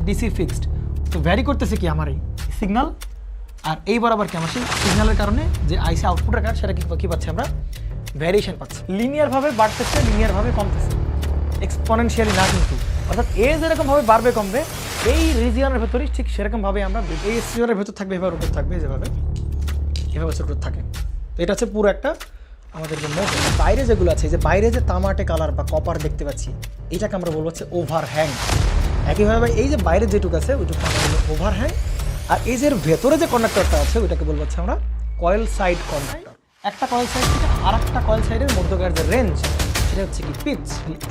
DC fixed, তো vary করতেছে কি আমার এই সিগন্যাল, আর এই বরাবর কি আমার সেই সিগন্যালের কারণে যে আইসি আউটপুটের কাজ সেটা কী পাচ্ছি আমরা, ভ্যারিয়েশন পাচ্ছি। লিনিয়ারভাবে বাড়তেছে, লিনিয়ারভাবে কমতেছে, এক্সপোনেনশিয়ালি না কিন্তু। অর্থাৎ এ যেরকমভাবে বাড়বে কমবে এই রিজিয়নের ভেতরেই ঠিক সেরকমভাবে আমরা এই রিজিয়নের ভেতর থাকবে, এভাবে রোটেট থাকবে, যেভাবে এভাবে রোটেট থাকে। তো এটা হচ্ছে পুরো একটা আমাদের যে মোট বাইরে যেগুলো আছে, যে বাইরে যে তামাটে কালার বা কপার দেখতে পাচ্ছি, এইটাকে আমরা বলবো হচ্ছে ওভারহ্যাং। একইভাবে এই যে বাইরে যেটুকু আছে ওইটুকু আমরা বলবো ওভারহ্যাং, আর এই যে ভেতরে যে কন্ডাক্টরটা আছে ওইটাকে বলবো হচ্ছে আমরা কয়েল সাইড কন্ডাক্টর। একটা কয়েল সাইড থেকে আর একটা কয়েল সাইডের মধ্যকার যে রেঞ্জ সেটা হচ্ছে কি পিচ।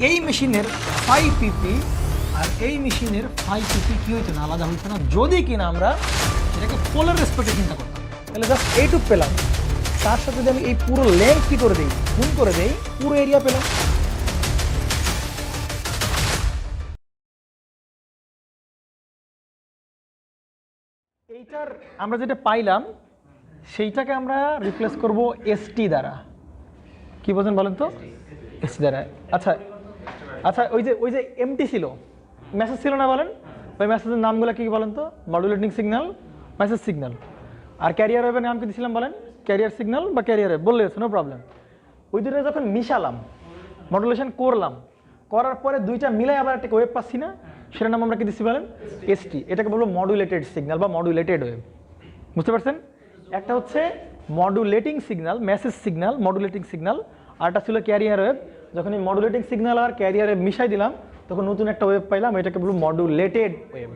এই মেশিনের 5 pp আর এই মেশিনের 5 pp কী হইতো না, আলাদা হইতো না যদি কিনা আমরা এটাকে পোলার রেসপেক্টে চিন্তা করতাম। তাহলে জাস্ট এইটুক পেলাম, তার সাথে যদি আমি এই পুরো লেন্থ কী করে দিই, গুণ করে দেই, পুরো এরিয়া পেলাম। এইটার আমরা যেটা পাইলাম সেইটাকে আমরা রিপ্লেস করব এসটি দ্বারা। কি বলছেন বলেন তো? এসটি দ্বারা। আচ্ছা আচ্ছা, ওই যে এমটি ছিল, মেসেজ ছিল না বলেন, ওই মেসেজের নামগুলো কী বলেন তো? Modulating signal, message signal. আর ক্যারিয়ার ওয়েভের নাম কি দিয়েছিলাম বলেন? ক্যারিয়ার সিগন্যাল বা ক্যারিয়ার ওয়েভ বললে নো প্রবলেম। ওই দুটো যখন মিশালাম, মডুলেশন করলাম, করার পরে দুইটা মিলাই আবার একটা ওয়েভ পাচ্ছি না, সেটার নাম আমরা কি দিচ্ছি বলেন? এসটি। এটাকে বলবো মডুলেটেড সিগন্যাল বা মডুলেটেড ওয়েভ। বুঝতে পারছেন? একটা হচ্ছে modulating signal, message signal, modulating signal, আরটা ছিল ক্যারিয়ার ওয়েভ। যখন এই মডুলেটিং সিগন্যাল আর ক্যারিয়ার ওয়েভ মিশাই দিলাম তখন নতুন একটা ওয়েভ পাইলাম, এটাকে বলবো মডুলেটেড ওয়েভ।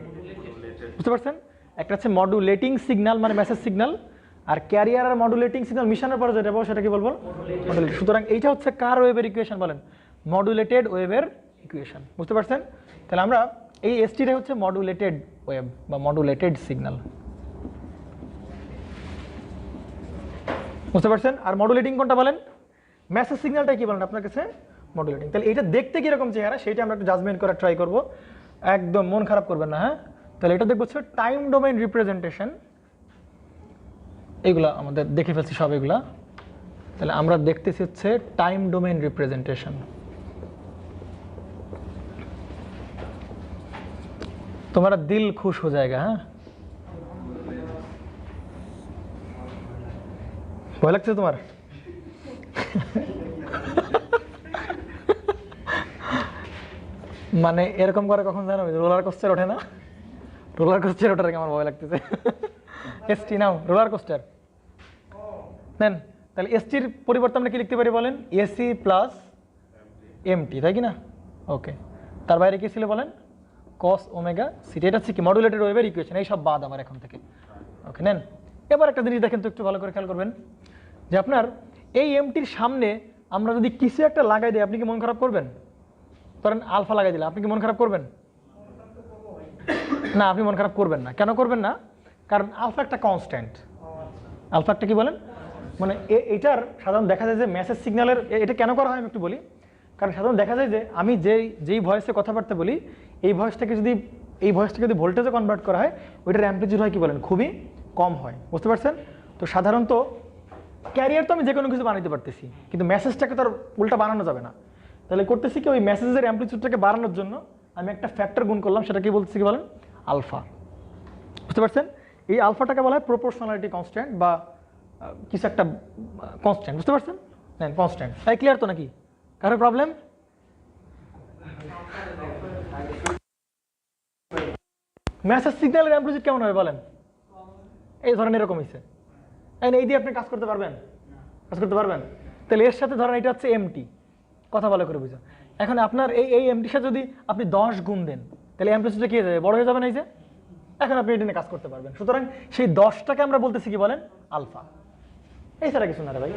বুঝতে পারছেন? একটা হচ্ছে মডুলেটিং সিগন্যাল মানে মেসেজ সিগন্যাল, আর ক্যারিয়ার আর মডুলেটিং সিগন্যাল মিশানোর পরে যেটা পাবো সেটা কি বলবো? মডুলেট। সুতরাং এইটা হচ্ছে কার ওয়েভের ইকুয়েশন বলেন? মডুলেটেড ওয়েভের ইকুয়েশন। বুঝতে পারছেন? তাহলে আমরা এই এসটিটা হচ্ছে মডুলেটেড ওয়েভ বা মডুলেটেড সিগন্যাল। বুঝতে পারছেন? আর মডুলেটিং কোনটা বলেন? মেসেজ সিগন্যালটা কি বলেন আপনার কাছে? মডুলেটিং। তাহলে এটা দেখতে কীরকম চেহারা সেইটা আমরা একটু জাজমেন্ট করার ট্রাই করবো, একদম মন খারাপ করবেন না। হ্যাঁ, তাহলে এটা দেখবো হচ্ছে টাইম ডোমেইন রিপ্রেজেন্টেশন। এগুলা আমাদের দেখে ফেলছি সব এগুলা। তাহলে আমরা দেখতেছি হচ্ছে টাইম ডোমেইন রিপ্রেজেন্টেশন। তোমারা দিল খুশ হো জায়গা। হ্যাঁ, ভয় লাগছে তোমার? মানে এরকম করে কখন জানো রোলার কোস্টার ওঠে না, রোলার কোস্টার ওঠার আগে আমার ভয় লাগতেছে। এসটি নাও, রোলার কোস্টার নেন। তাহলে এসটির পরিবর্তে আমরা কি লিখতে পারি বলেন? এসি প্লাস এমটি, তাই কি না? ওকে, তার বাইরে কি ছিল বলেন? কস ওমেগা সিটি। এটা হচ্ছে কি মডুলেটেড ওয়েভের ইকুয়েশন। এই সব বাদ আমার এখন থেকে। ওকে নেন। এবার একটা জিনিস দেখেন তো, একটু ভালো করে খেয়াল করবেন যে আপনার এই এমটির সামনে আমরা যদি কিছু একটা লাগাই দিই আপনি কি মন খারাপ করবেন? ধরেন আলফা লাগাই দিলে আপনি কি মন খারাপ করবেন? না, আপনি মন খারাপ করবেন না। কেন করবেন না? কারণ আলফা একটা কনস্ট্যান্ট। আলফা একটা কি বলেন? মানে এইটার সাধারণত দেখা যায় যে মেসেজ সিগন্যালের এটা কেন করা হয় আমি একটু বলি। কারণ সাধারণত দেখা যায় যে আমি যেই ভয়েসে কথাবার্তা বলি এই ভয়েসটাকে যদি ভোল্টেজে কনভার্ট করা হয় ওইটার অ্যাম্পলিটিউড হয় কি বলেন? খুবই কম হয়। বুঝতে পারছেন? তো সাধারণত ক্যারিয়ার তো আমি যে কোনো কিছু বানাইতে পারতেছি, কিন্তু মেসেজটাকে তো আর উল্টা বানানো যাবে না। তাহলে করতেছি কি, ওই মেসেজের অ্যাম্পলিটিউডটাকে বাড়ানোর জন্য আমি একটা ফ্যাক্টর গুণ করলাম, সেটা কি বলতেছি কি বলেন? আলফা। বুঝতে পারছেন? এই আলফাটাকে বলা হয় প্রপোর্শনালিটি কনস্ট্যান্ট বা কিছু একটা কনস্ট্যান্ট। বুঝতে পারছেন? নেন, কনস্ট্যান্ট। তাই ক্লিয়ার তো নাকি? কারো প্রবলেম? মেসেজ সিগন্যালের অ্যাম্পলিটিউড কেমন হবে বলেন? এই ধরেন এরকম হয়েছে, এই দিয়ে আপনি কাজ করতে পারবেন? কাজ করতে পারবেন? তাহলে এর সাথে ধরেন এটা হচ্ছে এমটি, কথা ভালো করে বুঝুন। এখন আপনার এই এমটির সাথে যদি আপনি 10 গুণ দেন তাহলে অ্যাম্পলিটিউডটা কি হয়ে যাবে? বড় হয়ে যাবে না? এই যে এখন আপনি এটা নিয়ে কাজ করতে পারবেন। সুতরাং সেই 10টাকে আমরা বলতেছি কি বলেন? আলফা। এই ছাড়া কিছু না রে ভাই।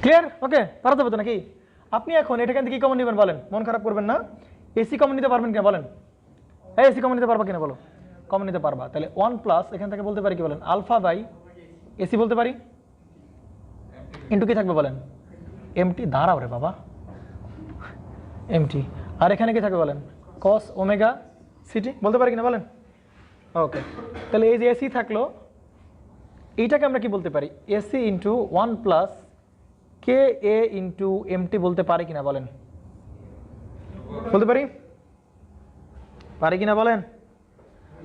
ক্লিয়ার? ওকে, পারা যাবে তো নাকি? আপনি এখন এটা কিন্তু কি কমন নেবেন বলেন? মন খারাপ করবেন না। এসি কমন নিতে পারবেন কিনা বলেন? এই এসি কমন নিতে পারবা কিনা বলো? কমন নিতে পারবা। তাহলে 1 প্লাস এখান থেকে বলতে পারি কি বলেন? আলফা বাই এসি বলতে পারি, ইন্টু কি থাকবে বলেন? এমটি। দাঁড়াও রে বাবা, এমটি। আর এখানে কি থাকবে বলেন? কস ওমেগা সিটি বলতে পারি কিনা বলেন? ওকে, তাহলে এই যে এসি থাকলো এইটাকে আমরা কি বলতে পারি? এসি ইন্টু 1 প্লাস কে এ ইন্টু এমটি বলতে পারি কিনা বলেন? বলতে পারি? পারি কিনা বলেন?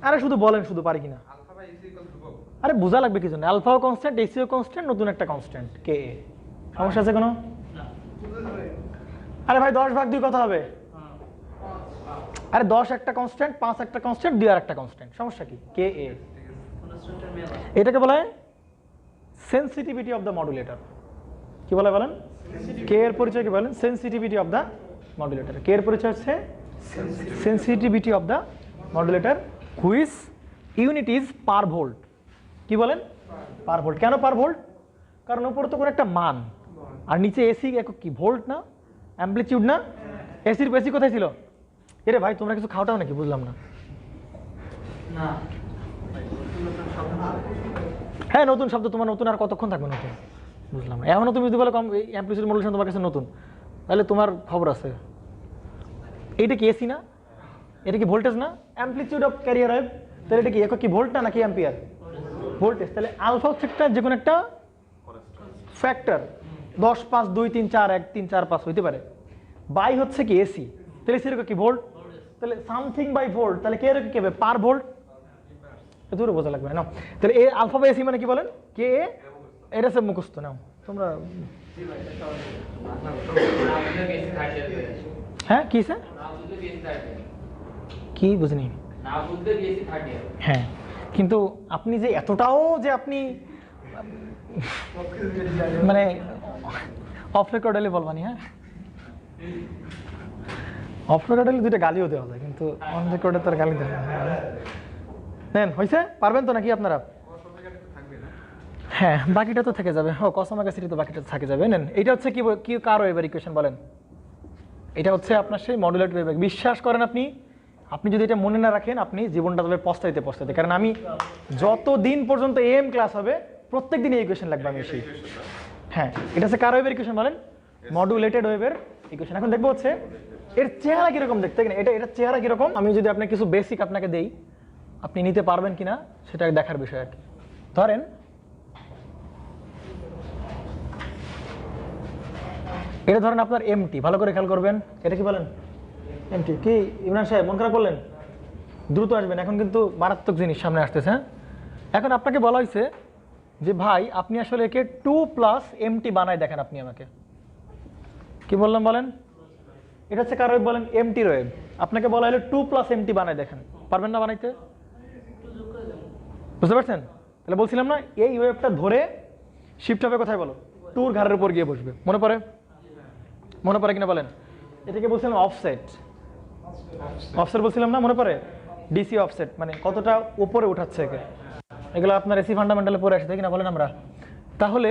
আরে শুধু বলেন, শুধু পারি কিনা। আরে বোঝা লাগবে কি জন্য? আলফাও কনস্ট্যান্ট, এসিও কনস্ট্যান্ট, নতুন একটা কনস্ট্যান্ট কে এ। সমস্যা আছে কোনো? আরে ভাই 10/2 কথা হবে। আরে 10 একটা কনস্ট্যান্ট, 5 একটা কনস্ট্যান্ট, 2 আর একটা কনস্ট্যান্ট, সমস্যা কি? কে এ। এটাকে বলা হয় সেন্সিটিভিটি অফ দ্য মডুলেটর। কি বলে বলেন? কে এর পরিচয় কি বলেন? Sensitivity of the modulator. কে এর পরিচয় হচ্ছে sensitivity of the modulator which unit is per volt. কি বলেন? Per volt. কেন পার ভোল্ট? কারণ উপরে তো কোনো একটা মান, আর নিচে এসি একক কি? ভোল্ট না, অ্যাম্পলিটিউড না? এসির বেশি কোথায় ছিল? এরে ভাই তোমরা কিছু খাওয়াটাও নাকি? বুঝলাম না। হ্যাঁ নতুন শব্দ। তোমার নতুন আর কতক্ষণ থাকবে নতুন? বুঝলাম না। এখনো তুমি যদি বলো কম অ্যাম্পলিটিউড মডুলেশন তোমার কাছে নতুন, তাহলে তোমার খবর আছে। এইটা কি এসি না? এটা কি ভোল্টেজ না? Amplitude of career wave. তাহলে এটা কি একক কি? ভোল্ট না নাকি অ্যাম্পিয়ার? ভোল্টেজ। তাহলে আলফা হচ্ছে একটা যে কোনো একটা ফ্যাক্টর, 10, 5, 2, 3, 4, 1, 3, 4, 5 হইতে পারে। বাই হচ্ছে কি? এসি। তাহলে এসি একক কি? ভোল্ট। তাহলে সামথিং বাই ভোল্ট, তাহলে কে এরকম কি হবে? পার ভোল্ট। দূরে বোঝা লাগবে না। তাহলে এ আলফা বাই এসি মানে কি বলেন? কে এ। এটা সব মুখস্থ নাও তোমরা। হ্যাঁ কি স্যার? কি বুঝনি? হ্যাঁ কিন্তু আপনি যে এতটাও যে আপনি মানে অফ রেকর্ড হলে বলবানি। হ্যাঁ অফ রেকর্ড হলে দুইটা গালিও দেওয়া যায়, কিন্তু অন রেকর্ডে তার গালি দেওয়া নেন। হয়েছে? পারবেন তো নাকি আপনারা? হ্যাঁ বাকিটা তো থেকে যাবে। ও কসমা সিটি তো বাকিটা থেকে যাবে। নেন এটা হচ্ছে কি কি কার ওয়েভের ইকুয়েশন বলেন? এটা হচ্ছে আপনার সেই মডুলেটর ওয়েভ। বিশ্বাস করেন আপনি, আপনি যদি এটা মনে না রাখেন আপনি জীবনটা তবে পস্তাইতে পস্তাইতে। কারণ আমি যতদিন পর্যন্ত এম ক্লাস হবে প্রত্যেক দিন এই ইকুয়েশন লাগবে আমি সেই। হ্যাঁ এটা হচ্ছে কার ওয়েভের ইকুয়েশন বলেন? মডুলেটেড ওয়েভের ইকুয়েশন। এখন দেখবো হচ্ছে এর চেহারা কিরকম দেখতে। এটা চেহারা কিরকম আমি যদি আপনাকে কিছু বেসিক আপনাকে দেই, আপনি নিতে পারবেন কিনা সেটা দেখার বিষয় আর কি। ধরেন এটা ধরেন আপনার এমটি, ভালো করে খেয়াল করবেন। এটা কি বলেন? এমটি। কি ইমরান সাহেব মন খারাপ করলেন? দ্রুত আসবেন, এখন কিন্তু মারাত্মক জিনিস সামনে আসতেছে। হ্যাঁ এখন আপনাকে বলা হয়েছে যে ভাই আপনি আসলে একে 2 + এমটি বানায় দেখেন। আপনি আমাকে কি বললাম বলেন? এটা হচ্ছে কার ওয়েভ বলেন? M T wave. আপনাকে বলা হলো 2 + এমটি বানায় দেখেন। পারবেন না বানাইতে? বুঝতে পারছেন? তাহলে বলছিলাম না এই ওয়েভটা ধরে শিফট হবে কোথায় বলো? 2 ঘাড়ের উপর গিয়ে বসবে। মনে পড়ে? মনে পড়ে কিনা বলেন? এটাকে বলছিলাম অফসেট। অফসেট বলছিলাম না? মনে পড়ে? ডিসি অফসেট মানে কতটা উপরে উঠাচ্ছে একে। এগুলো আপনার এসি ফান্ডামেন্টালে পড়ে আসে তাই কিনা বলেন আমরা? তাহলে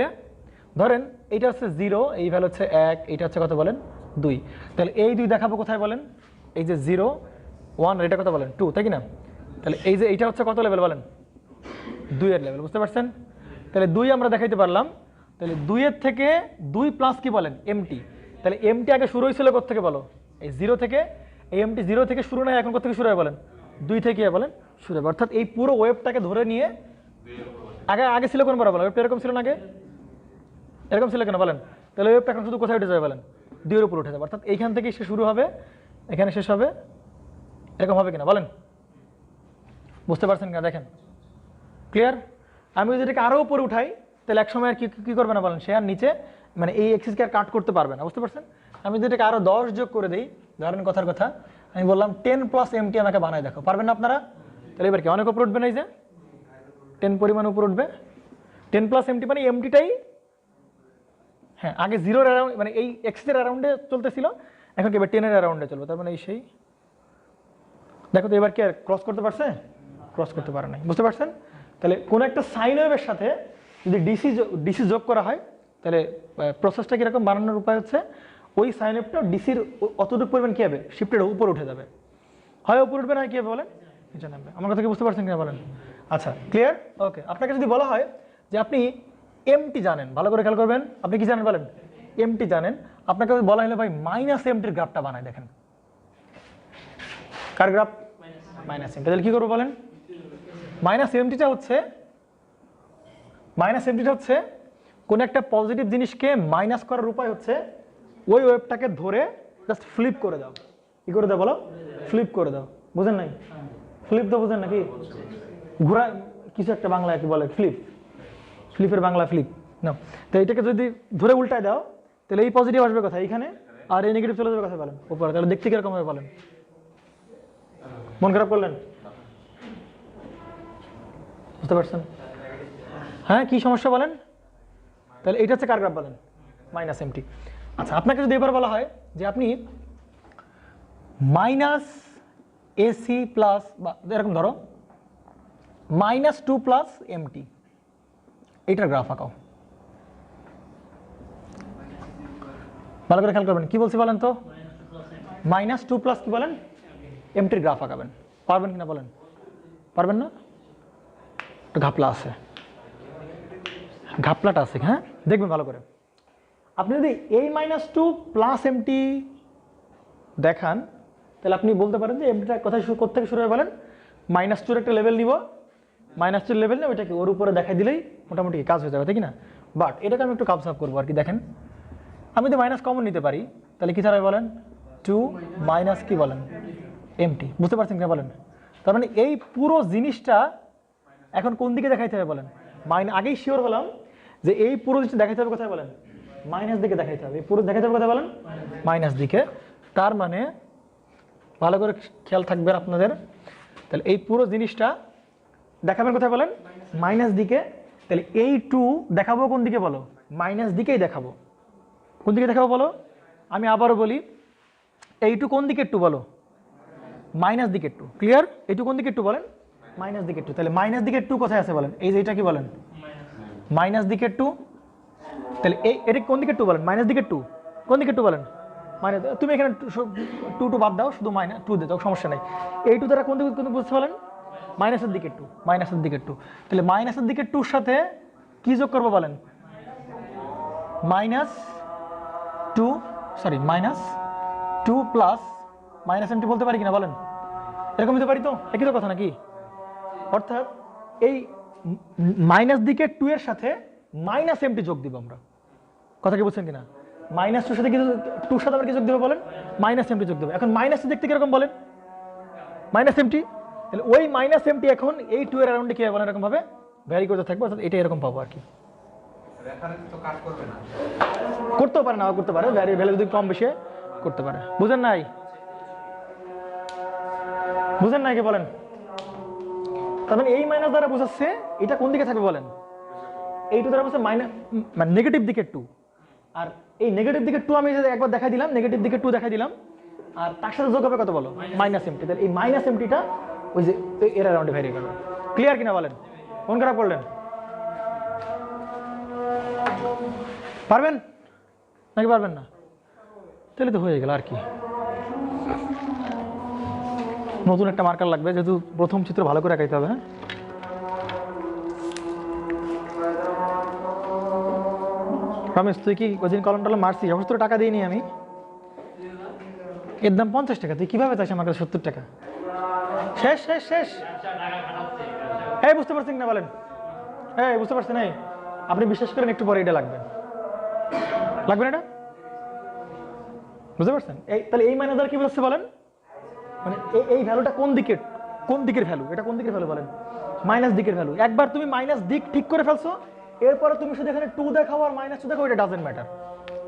ধরেন এইটা হচ্ছে 0, এই ভ্যালু হচ্ছে 1, এইটা হচ্ছে কত বলেন? 2। তাহলে এই 2 দেখাবো কোথায় বলেন? এই যে 0, 1, এটা কত বলেন? 2 তাই কিনা? তাহলে এই যে এইটা হচ্ছে কত লেভেল বলেন? 2 এর লেভেল। বুঝতে পারছেন? তাহলে 2 আমরা দেখাইতে পারলাম। তাহলে 2 এর থেকে 2 + কি বলেন? এমটি। তাহলে এমটি আগে শুরু হয়েছিল কোথা থেকে বলো? এই 0 থেকে। এই এমটি 0 থেকে শুরু নয়, এখন কোথা থেকে শুরু হয় বলেন? 2 থেকে বলেন শুরু হবে। অর্থাৎ এই পুরো ওয়েভটাকে ধরে নিয়ে আগে ছিল কোন বরাবর? ওয়েভটা এরকম ছিল না আগে? এরকম ছিল কেন বলেন? তাহলে ওয়েভটা এখন শুধু কোথায় উঠে যাবে বলেন? 2 এর উপর উঠে যাবে। অর্থাৎ এইখান থেকে সে শুরু হবে, এখানে শেষ হবে। এরকম হবে কিনা বলেন? বুঝতে পারছেন কিনা দেখেন। ক্লিয়ার? আমি যদি এটাকে আরও উপরে উঠাই তাহলে এক সময় আর কি করবে না বলেন? সে আর নিচে মানে এই এক্সিসকে আর কাট করতে পারবে না। বুঝতে পারছেন? আমি যদি এটাকে আরও 10 যোগ করে দিই, ধরেন কথার কথা আমি বললাম 10 + এমটি আমাকে বানায় দেখো। পারবেন না আপনারা? তাহলে এবার কি অনেক উপর উঠবে না? এই যে 10 পরিমাণ উপর উঠবে। 10 + এমটি মানে এমটিটাই হ্যাঁ আগে 0-এর অ্যারাউন্ড মানে এই এক্সের অ্যারাউন্ডে চলতেছিল, এখন কি এবার 10-এর অ্যারাউন্ডে চলবে। তার মানে এই সেই দেখো তো এবার কি আর ক্রস করতে পারছে? ক্রস করতে পারে নাই। বুঝতে পারছেন? তাহলে কোনো একটা সাইন ওয়েভের সাথে যদি ডিসি যোগ করা হয় তাহলে প্রসেসটা কীরকম বানানোর উপায় হচ্ছে ওই সাইন ওয়েভটা ডিসির অতটুকু পরিমাণ কী হবে? শিফটের উপর উঠে যাবে। হয় উপর উঠবে না, কী হবে বলেন? নিচে নামবে। আমার কথা কি বুঝতে পারছেন কিনা বলেন? আচ্ছা ক্লিয়ার? ওকে। আপনাকে যদি বলা হয় যে আপনি এমটি জানেন, ভালো করে খেয়াল করবেন। আপনি কি জানেন বলেন? এমটি জানেন। আপনাকে বলা হলো ভাই -এমটির গ্রাফটা বানায় দেখেন। কার গ্রাফ? -এমটি। তাহলে কী করবো বলেন? -এমটিটা হচ্ছে কোন একটা পজিটিভ জিনিসকে মাইনাস করার উপায় হচ্ছে ওই ওয়েভটাকে ধরে জাস্ট ফ্লিপ করে দাও। কি করে দাও বলো, ফ্লিপ করে দাও। বুঝেন নাই? ফ্লিপ তো বুঝেন নাকি? ঘোরা কিছু একটা বাংলা কি বলে, ফ্লিপ, ফ্লিপের বাংলা ফ্লিপ না। তো এটাকে যদি ধরে উল্টায় দাও তাহলে এই পজিটিভ আসবে কথা এইখানে, আর এই নেগেটিভ চলে যাবে কথা বলেন উপরে। তাহলে দেখতে কিরকম হবে বলেন? মন খারাপ করলেন? বুঝতে পারছেন? হ্যাঁ, কি সমস্যা বলেন? তাহলে এটা হচ্ছে কার গ্রাফ বলেন? Minus M T. আচ্ছা, আপনাকে যদি এবার বলা হয় যে আপনি মাইনাস এসি প্লাস বা এরকম ধরো -2 প্লাস এমটি, এইটার গ্রাফ আঁকাও। ভালো করে খেয়াল করবেন, কি বলছি বলেন তো? -2 প্লাস কি বলেন? এমটির গ্রাফ আঁকাবেন। পারবেন কিনা বলেন? পারবেন না? একটু ঘাপলা আছে, ঘাপলাটা আছে। হ্যাঁ, দেখবেন ভালো করে। আপনি যদি এই -2 প্লাস এমটি দেখান তাহলে আপনি বলতে পারেন যে এমটিটা কোথায় কোথা থেকে শুরু হয় বলেন? -2 একটা লেভেল নিব, -2 লেভেল নিয়ে ওইটাকে ওর উপরে দেখাই দিলেই মোটামুটি কাজ হয়ে যাবে, তাই কি না? বাট এটাকে আমি একটু কাজ সাফ করবো আর কি। দেখেন, আমি যদি মাইনাস কমন নিতে পারি তাহলে কি ছাড়াই বলেন? 2 মাইনাস কি বলেন? এমটি। বুঝতে পারছেন কিনা বলেন? তার মানে এই পুরো জিনিসটা এখন কোন দিকে দেখাইতে হবে বলেন? আগেই শিওর হলাম যে এই পুরো জিনিসটা দেখাইতে হবে কোথায় বলেন? মাইনাস দিকে দেখাইতে হবে। এই পুরো দেখাইতে হবে কোথায় বলেন? মাইনাস দিকে। তার মানে ভালো করে খেয়াল থাকবেন আপনাদের, তাহলে এই পুরো জিনিসটা দেখাবেন কোথায় বলেন? মাইনাস দিকে। তাহলে এই 2 দেখাবো কোন দিকে বলো? মাইনাস দিকেই দেখাবো। কোন দিকে দেখাবো বলো? আমি আবারও বলি, এই 2 কোন দিকে 2 বলো? মাইনাস দিকে 2। ক্লিয়ার? এই 2 কোন দিকে 2 বলেন? মাইনাস দিকে 2। তাহলে মাইনাস দিকে 2 কোথায় আছে বলেন? এই যে এটা কি বলেন? মাইনাস দিকে 2। তাহলে এটা কোন দিকে 2 বলেন? মাইনাস দিকে 2। কোন দিকে 2 বলেন? মাইনাস। তুমি এখানে 2 বাদ দাও, শুধু -2 দিয়ে দাও, সমস্যা নাই। এই 2 দ্বারা কোন দিকে বুঝতে বলেন? মাইনাসের দিকে 2, মাইনাসের দিকে 2। তাহলে মাইনাসের দিকে 2 সাথে কি যোগ করবো বলেন? -2 প্লাস মাইনাস এমটি বলতে পারি কিনা বলেন? এরকম দিতে পারি তো? একই তো কথা নাকি? অর্থাৎ এই মাইনাস দিকে 2 এর সাথে মাইনাস এমটি যোগ দিব আমরা। কথা কি বুঝছেন কিনা? -2 সাথে কিছু 2 সাথে আবার কি যোগ দেবো বলেন? মাইনাস এমটি যোগ দেবো। এখন মাইনাস দেখতে কিরকম বলেন? Minus M T. তাহলে ওই মাইনাস এমটি এখন এই 2 এর অ্যারাউন্ডে কি বলেন? এরকম ভাবে ভ্যারি করতে থাকবো, অর্থাৎ এটা এরকম পাবো আর কি। রেফারেন্স তো কাজ করবে না, করতেও পারে, নাও করতে পারে, ভ্যারি ভ্যালু যদি কম বেশি করতে পারে। বুঝেন নাই? বুঝেন নাই কি বলেন? তার মানে এই মাইনাস দ্বারা বোঝাচ্ছে এটা কোন দিকে থাকবে বলেন? এই 2 দ্বারা বোঝাচ্ছে মাইনাস, মানে নেগেটিভ দিকে 2। আর এই নেগেটিভ দিকে 2 আমি একবার দেখাই দিলাম, নেগেটিভ দিকে 2 দেখাই দিলাম, আর তার সাথে যোগ হবে কত বলো? Minus M T. তাহলে এই মাইনাস এমটিটা ওই যে এর অ্যারাউন্ডে ভ্যারি করবে। ক্লিয়ার কিনা বলেন? মন খারাপ করলেন? পারবেন নাকি পারবেন না? তাহলে তো হয়ে গেল আর কি। নতুন একটা মার্কার লাগবে, যেহেতু প্রথম চিত্র ভালো করে আঁকাইতে হবে। হ্যাঁ, রমেশ তুই কি ওদিন কলম টলম মারছি? অবশ্য টাকা দিইনি আমি, এর দাম 50 টাকা। তুই কিভাবে চাইছ আমার কাছে 70 টাকা? শেষ শেষ শেষ। হ্যাঁ, বুঝতে পারছেন না বলেন? হ্যাঁ, বুঝতে পারছেন? এই আপনি বিশ্বাস করেন একটু পরে এটা লাগবে, লাগবে না এটা? বুঝতে পারছেন? এই তাহলে এই মাইনাস দ্বারা কি বলছে বলেন? মানে এই ভ্যালুটা কোন দিকের, কোন দিকের ভ্যালু? এটা কোন দিকের ভ্যালু বলেন? মাইনাস দিকের ভ্যালু। একবার তুমি মাইনাস দিক ঠিক করে ফেলছো, এরপরে তুমি শুধু এখানে 2 দেখাও আর -2 দেখাও, এটা ডাজেন্ট ম্যাটার।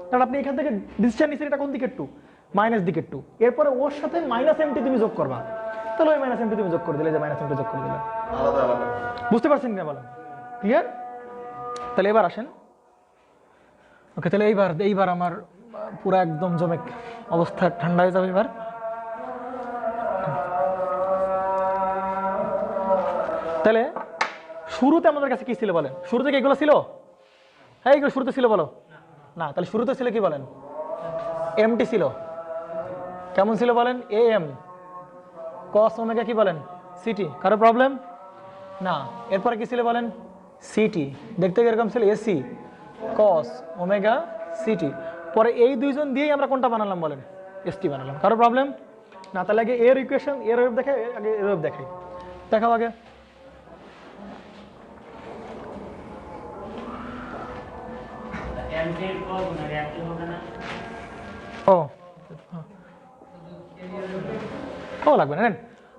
কারণ আপনি এখান থেকে ডিসিশন নিছেন এটা কোন দিকের 2? মাইনাস দিকের 2। এরপরে ওর সাথে মাইনাস এমটি তুমি যোগ করবা, তাহলে ওই মাইনাস এমটি তুমি যোগ করে দিলে, যে মাইনাস এমটি যোগ করে দিলে। আলাদা আলাদা। বুঝতে পারছেন কিনা বলেন? ক্লিয়ার? তাহলে এবার আসেন। ওকে, তাহলে এইবার আমার পুরো একদম জমে অবস্থা ঠান্ডা হয়ে যাবে। এবার তাহলে শুরুতে আমাদের কাছে কি ছিল বলেন? শুরুতে কি এগুলো ছিল? হ্যাঁ, এগুলো শুরুতে ছিল বলো না? তাহলে শুরুতে ছিল কি বলেন? এমটি ছিল। কেমন ছিল বলেন? এম কস ওমেগা কি বলেন? সিটি। কারো প্রবলেম না? এরপরে কি ছিল বলেন? সিটি। দেখতে কিরকম ছিল? এসি কস ওমেগা সিটি। পরে এই দুইজন দিয়েই আমরা কোনটা বানালাম বলেন? এসটি বানালাম। কারো প্রবলেম না? তাহলে আগে এর ইকুয়েশন, এর ওয়েভ দেখাই, আগে এর ওয়েভ দেখাই। দেখাও আগে। ও ও লাগবে না, নেন।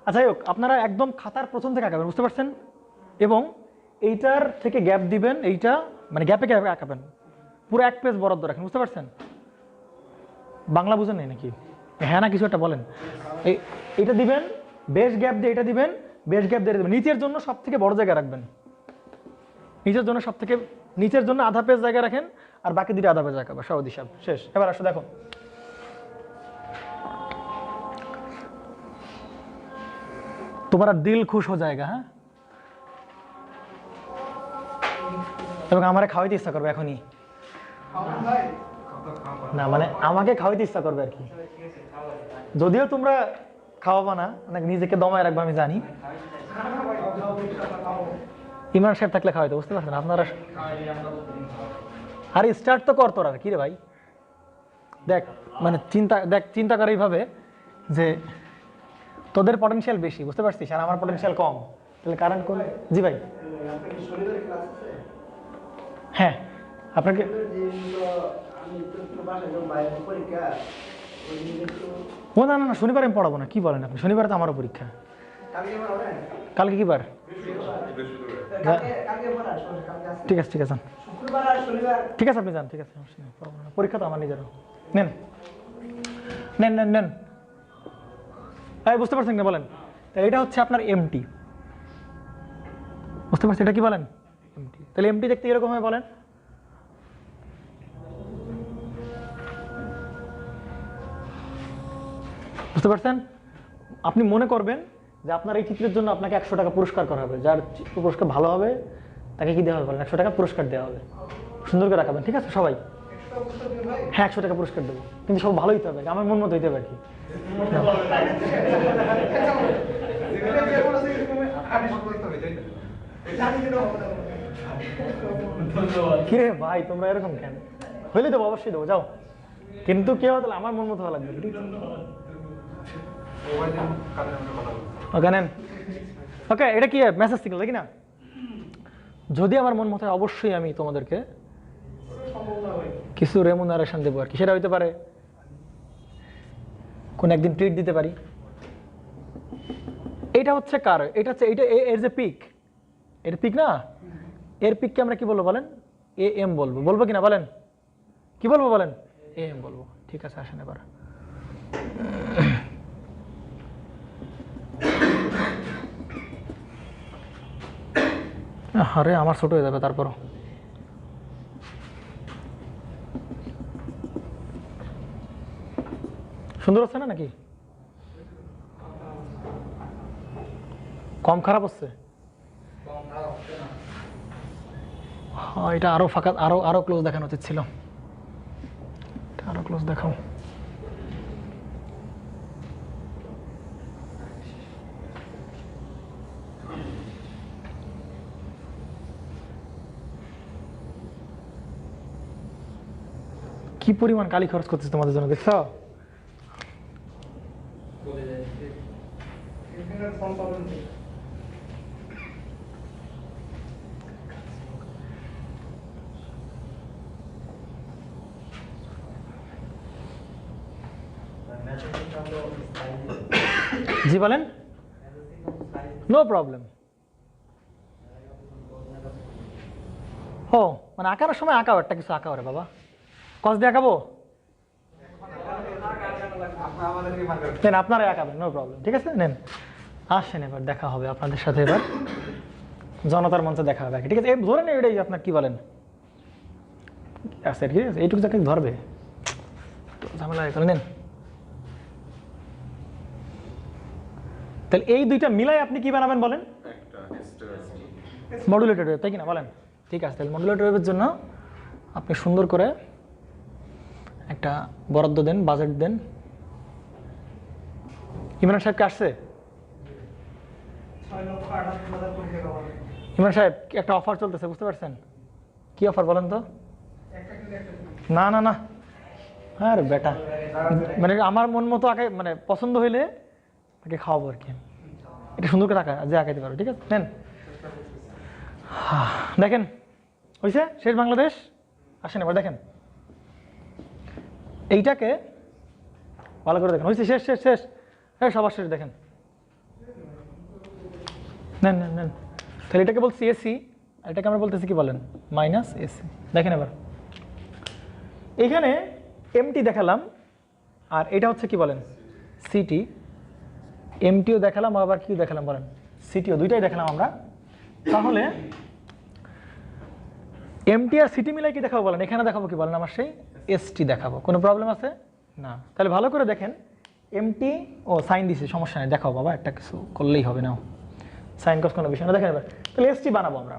আচ্ছা যাই হোক, আপনারা একদম খাতার প্রথম থেকে আঁকাবেন, বুঝতে পারছেন? এবং এইটার থেকে গ্যাপ দিবেন, এইটা মানে গ্যাপে গ্যাপে আঁকাবেন, পুরো 1 পেজ বরাদ্দ রাখেন, বুঝতে পারছেন? বাংলা বুঝেন নাই নাকি? হ্যাঁ না কিছু একটা বলেন। এইটা দিবেন, বেশ গ্যাপ দিয়ে এটা দিবেন, বেশ গ্যাপ দিয়ে দেবেন। নিচের জন্য সব থেকে বড় জায়গা রাখবেন, নিচের জন্য সব থেকে নিচের জন্য আধা পেজ জায়গা রাখেন, আর বাকি দুটো আধা পেজ রাখবেন। সহজ হিসাব শেষ। এবার আসো দেখো, তোমার দিল খুশ হয়ে যায়গা। হ্যাঁ, এবং আমারে খাওয়াইতে ইচ্ছা করবে এখনই। না মানে আমাকে খাওয়াইতে ইচ্ছা করবে আর কি, যদিও তোমরা খাওয়াবা না, অনেক নিজেকে দমায় রাখবে আমি জানি। ইমরান সাহেব থাকলে খাওয়াইতে, বুঝতে পারছেন আপনারা? আরে স্টার্ট তো কর তোরা, কি রে ভাই? দেখ মানে চিন্তা করে এইভাবে যে তোদের পটেনশিয়াল বেশি, বুঝতে পারছিস, আর আমার পটেনশিয়াল কম, তাহলে কারণ কোন? জি ভাই। হ্যাঁ আপনাকে ও না না না, শনিবার আমি পড়াবো না। কি বলেন আপনি? শনিবার তো আমারও পরীক্ষা। কালকে কি বার? ঠিক আছে ঠিক আছে ঠিক আছে, আপনি যান, ঠিক আছে, পরীক্ষা তো আমার নিজেরও। নেন নেন নেন নেন। হ্যাঁ বুঝতে পারছেন না? বলেন। তাহলে এটা হচ্ছে আপনার এমটি, বুঝতে পারছেন? এটা কি বলেন? এমটি। তাহলে এমটি দেখতে এরকম হয়, বলেন। বুঝতে পারছেন? আপনি মনে করবেন যে আপনার এই চিত্রের জন্য আপনাকে 100 টাকা পুরস্কার করা হবে, যার পুরস্কার ভালো হবে তাকে কি দেওয়া হবে বলেন? 100 টাকা পুরস্কার দেওয়া হবে। সুন্দর করে রাখাবেন, ঠিক আছে সবাই? হ্যাঁ 100 টাকা পুরস্কার দেবো, কিন্তু সব ভালো হইতে হবে, আমার মন মতো হইতে হবে আর কি। কিরে ভাই তোমরা এরকম কেন? হইলে দেবো, অবশ্যই দেবো, যাও। কিন্তু কেউ তাহলে আমার মন মতো ভালো লাগবে। ওকে নেন। ওকে, এটা কি মেসেজ সিগন্যাল নাকি না? যদি আমার মন মতো, অবশ্যই আমি তোমাদেরকে কিছু রেমুনারেশন দেবো আর কি। সেটা হইতে পারে কোন একদিন ট্রিট দিতে পারি। এটা হচ্ছে কার? এটা হচ্ছে এইটা এর যে পিক, এর পিক না, এর পিককে আমরা কি বলবো বলেন? এ এম বলবো। বলবো কিনা বলেন? কি বলবো বলেন? এ এম বলবো। ঠিক আছে, আসেন এবার। আরে আমার ছোট হয়ে যাবে তারপরও। সুন্দর হচ্ছে না নাকি? কম খারাপ হচ্ছে? হ্যাঁ, এটা আরো ফাঁকা, আরো আরো ক্লোজ দেখানো উচিত ছিল। আরো ক্লোজ দেখাও। কি পরিমাণ কালি খরচ করতেছে তোমাদের জন্য, দেখছো? জি বলেন। No problem. ও মানে আঁকানোর সময় আঁকাও, একটা কিছু আঁকাও রে বাবা। কস দিয়ে আঁকাবো? নেন আপনারাই আঁকাবেন, নো প্রবলেম। ঠিক আছে, নেন আসেন, এবার দেখা হবে আপনাদের সাথে। এবার জনতার মঞ্চে দেখা হবে, ঠিক আছে? এই ধরে নেই, এটাই আপনার কি বলেন? আচ্ছা ঠিক আছে, এইটুকু যাকে ধরবে ঝামেলা করে নেন। তাহলে এই দুইটা মিলাই আপনি কি বানাবেন বলেন? মডুলেটেড ওয়েভ, তাই কিনা বলেন? ঠিক আছে, তাহলে মডুলেটেড ওয়েভের জন্য আপনি সুন্দর করে একটা বরাদ্দ দেন, বাজেট দেন। ইমরান সাহেবকে আসছে? ইমরান সাহেব একটা অফার চলতেছে, বুঝতে পারছেন? কি অফার বলেন তো? না না না, হ্যাঁ বেটা, মানে আমার মন মতো আঁকে, মানে পছন্দ হইলে তাকে খাওয়াবো আর কি। এটা সুন্দর করে আঁকা যে আঁকাইতে পারো, ঠিক আছে? নেন দেখেন, হয়েছে শেষ বাংলাদেশ। আসেন এবার দেখেন, এইটাকে ভালো করে দেখেন, হয়েছে, শেষ শেষ শেষ, হ্যাঁ সবার শেষ দেখেন, নেন নেন নেন। তাহলে এটাকে বলছি এসি, আর এটাকে আমরা বলতেছি কি বলেন, মাইনাস এসি। দেখেন এবার এখানে এমটি দেখালাম, আর এটা হচ্ছে কি বলেন সিটি। এমটিও দেখালাম, আবার কি দেখালাম বলেন, সিটিও, দুইটাই দেখালাম আমরা। তাহলে এমটি আর সিটি মিলাই কি দেখাবো বলেন, এখানে দেখাবো কি বলেন, আমার সেই এসটি দেখাবো। কোনো প্রবলেম আছে না? তাহলে ভালো করে দেখেন, এমটি ও সাইন দিছে, সমস্যা নেই, দেখাও বাবা, একটা কিছু করলেই হবে না, সাইন কস কোনো বিষয় না। দেখেন এবার তাহলে এসটি বানাবো আমরা,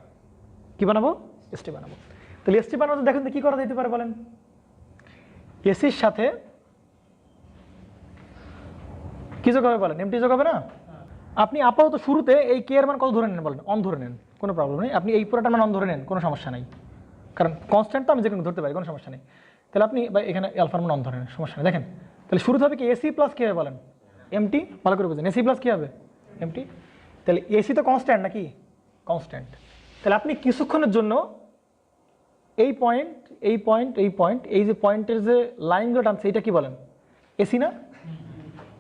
কি বানাবো, এসটি বানাবো। তাহলে এসটি বানাবো, দেখেন তো কি করা যেতে পারে বলেন, এসির সাথে কি যোগ হবে বলেন, এমটি যোগ হবে না? আপনি আপাতত শুরুতে এই কে এর মান কত ধরে নেন বলেন, অন ধরে নেন, কোনো প্রবলেম নেই। আপনি এই পুরোটার মান অন ধরে নেন, কোনো সমস্যা নেই, কারণ কনস্ট্যান্ট তো আমি যেকোনো ধরতে পারি, কোনো সমস্যা নেই। তাহলে আপনি এখানে আলফার মান অন ধরে নেন, সমস্যা নেই। দেখেন তাহলে শুরুতে হবে কি, এসি প্লাস কী হবে বলেন, এমটি। ভালো করে বুঝেন, এসি প্লাস কী হবে, এমটি। তাহলে এসি তো কনস্ট্যান্ট নাকি, কনস্ট্যান্ট। তাহলে আপনি কিছুক্ষণের জন্য এই পয়েন্ট, এই পয়েন্ট, এই পয়েন্ট, এই যে পয়েন্টের যে লাইনগুলো টানছে, এটা কি বলেন, এসি না?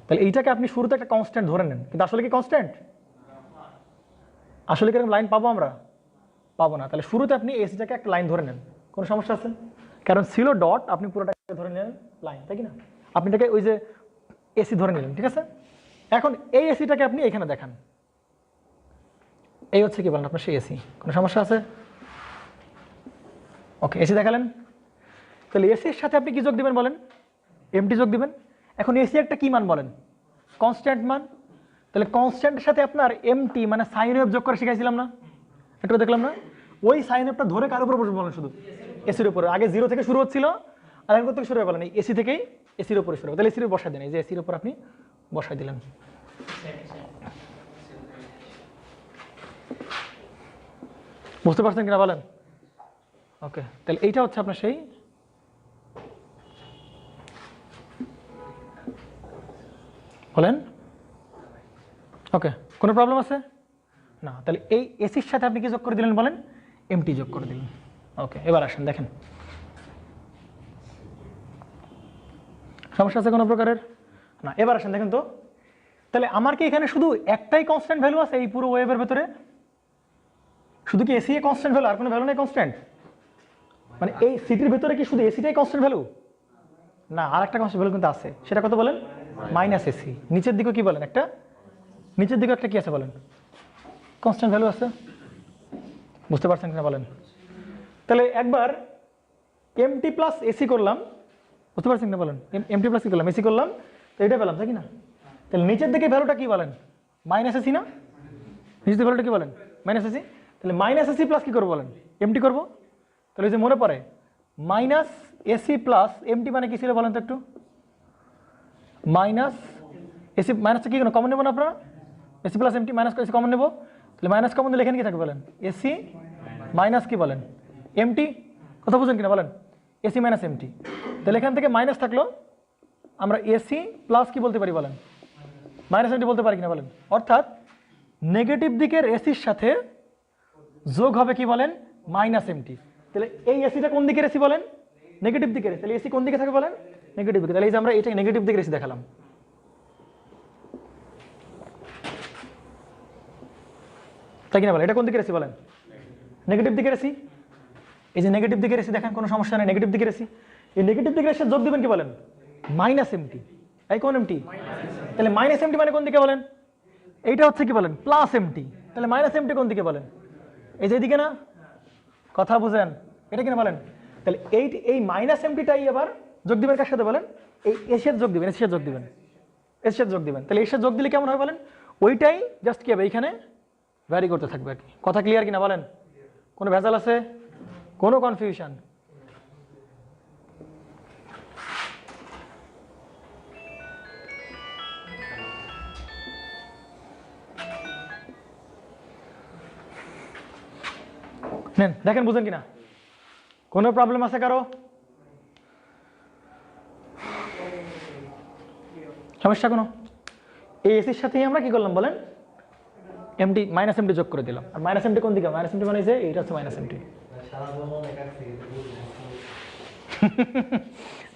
তাহলে এইটাকে আপনি শুরুতে একটা কনস্ট্যান্ট ধরে নেন, কিন্তু আসলে কি কনস্ট্যান্ট, আসলে কি এরকম লাইন পাবো আমরা, পাবো না। তাহলে শুরুতে আপনি এসিটাকে একটা লাইন ধরে নেন, কোনো সমস্যা আছে? কারণ ছিল ডট, আপনি পুরোটাকে ধরে নিলেন লাইন, তাই কি না? আপনি এটাকে ওই যে এসি ধরে নিলেন, ঠিক আছে? এখন এই এসিটাকে আপনি এখানে দেখান, এই হচ্ছে কি বলেন আপনার সেই এসি, কোনো সমস্যা আছে? ওকে, এসি দেখালেন। তাহলে এসির সাথে আপনি কি যোগ দিবেন বলেন, এমটি যোগ দিবেন। এখন এসি একটা কি মান বলেন, কনস্ট্যান্ট মান। তাহলে কনস্ট্যান্টের সাথে আপনার এমটি মানে সাইন ওয়েভ যোগ করে শিখাইছিলাম না, একটু দেখলাম না? ওই সাইন ওয়েভটা ধরে কার উপর বসবে বলেন, শুধু এসির উপরে। আগে জিরো থেকে শুরু হচ্ছিল, আর এখন থেকে শুরু হয়ে বলেন এই এসি থেকেই এসির উপরে শুরু হবে। তাহলে এসির বসাই দেন, এই যে এসির উপর আপনি বসাই দিলেন। বুঝতে পারছেন কিনা বলেন? ওকে, তাহলে এইটা হচ্ছে আপনার সেই বলেন। ওকে, কোনো প্রবলেম আছে না? তাহলে এই এসির সাথে আপনি কি যোগ করে দিলেন বলেন, এমটি যোগ করে দিলেন। ওকে, এবার আসেন দেখেন, সমস্যা আছে কোনো প্রকারের না? এবার আসেন দেখেন তো, তাহলে আমার কি এখানে শুধু একটাই কনস্ট্যান্ট ভ্যালু আছে এই পুরো ওয়েভের ভেতরে? শুধু কি এসি কনস্ট্যান্ট ভ্যালু, আর কোনো ভ্যালু নেই কনস্ট্যান্ট? মানে এই সিটির ভেতরে কি শুধু এসিটাই কনস্ট্যান্ট ভ্যালু? না, আর একটা কনস্ট্যান্ট ভ্যালু কিন্তু আছে, সেটা কত বলেন, মাইনাস এসি। নিচের দিকে কি বলেন, একটা নিচের দিকে একটা কি আছে বলেন, কনস্ট্যান্ট ভ্যালু আছে। বুঝতে পারছেন কিনা বলেন? তাহলে একবার এমটি প্লাস এসি করলাম, বুঝতে পারছেন কিনা বলেন, এমটি প্লাস কি করলাম, এসি করলাম, তো এটা পেলাম তাই কি না? তাহলে নিচের দিকে ভ্যালুটা কি বলেন, মাইনাস এসি না? নিচের দিকে ভ্যালুটা কি বলেন, মাইনাস এসি। তাহলে মাইনাস এসি প্লাস কি করবো বলেন, এমটি করবো। তাহলে যে মনে পড়ে মাইনাস এসি প্লাস এমটি মানে কি ছিল বলেন তো একটু, মাইনাস এসি, মাইনাসটা কি কমন নেবো না আপনারা, A C plus M T minus A C common নেবো। তাহলে মাইনাস কমন দিলে এখানে কি থাকবে বলেন, এসি মাইনাস কি বলেন, এমটি। কথা বুঝেন কিনা বলেন, এসি মাইনাস এমটি। তাহলে এখান থেকে মাইনাস থাকলো, আমরা এসি প্লাস কি বলতে পারি বলেন, মাইনাস এমটি বলতে পারি কিনা বলেন। অর্থাৎ নেগেটিভ দিকের এসির সাথে যোগ হবে কি বলেন, মাইনাস এমটি। তাহলে এই এসিটা কোন দিকের এসি বলেন, নেগেটিভ দিকের। তাহলে এসি কোন দিকে থাকে বলেন, নেগেটিভ দিকে। তাহলে এই যে আমরা এটা নেগেটিভ দিকের এসি দেখালাম। তাই কিনা বলেন, এটা কোন দিকের এসি বলেন, নেগেটিভ দিকের এসি। এই যে নেগেটিভ দিকের এসি দেখেন, কোনো সমস্যা নেই, নেগেটিভ দিকের এসি। এই নেগেটিভ দিকের এসে যোগ দিবেন কি বলেন, মাইনাস এমটি। এই কোন এমটি, তাহলে মাইনাস এমটি মানে কোন দিকে বলেন, এইটা হচ্ছে কি বলেন, প্লাস এমটি। তাহলে মাইনাস এমটি কোন দিকে বলেন, এই যে এদিকে না? কথা বুঝেন, এটা কিনা বলেন। তাহলে এই মাইনাস এমটিটাই এবার যোগ দিবেন কার সাথে বলেন, এই এসির যোগ দিবেন, এসির যোগ দিবেন, এসির যোগ দিবেন। তাহলে এসির যোগ দিলে কেমন হয় বলেন, ওইটাই জাস্ট কি হবে এইখানে ভ্যারি করতে থাকবে আর কি। কথা ক্লিয়ার কিনা বলেন, কোনো ভেজাল আছে, কোনো কনফিউশন? নেন দেখেন, বুঝেন কিনা, কোনো প্রবলেম আছে কারো, সমস্যা কোনো? এই এসির সাথেই আমরা কি করলাম বলেন, এমটি মাইনাস এমটি যোগ করে দিলাম। আর মাইনাস এমটি কোন দিকে, মাইনাস এমটি মানে যে এইটা হচ্ছে মাইনাস এমটি।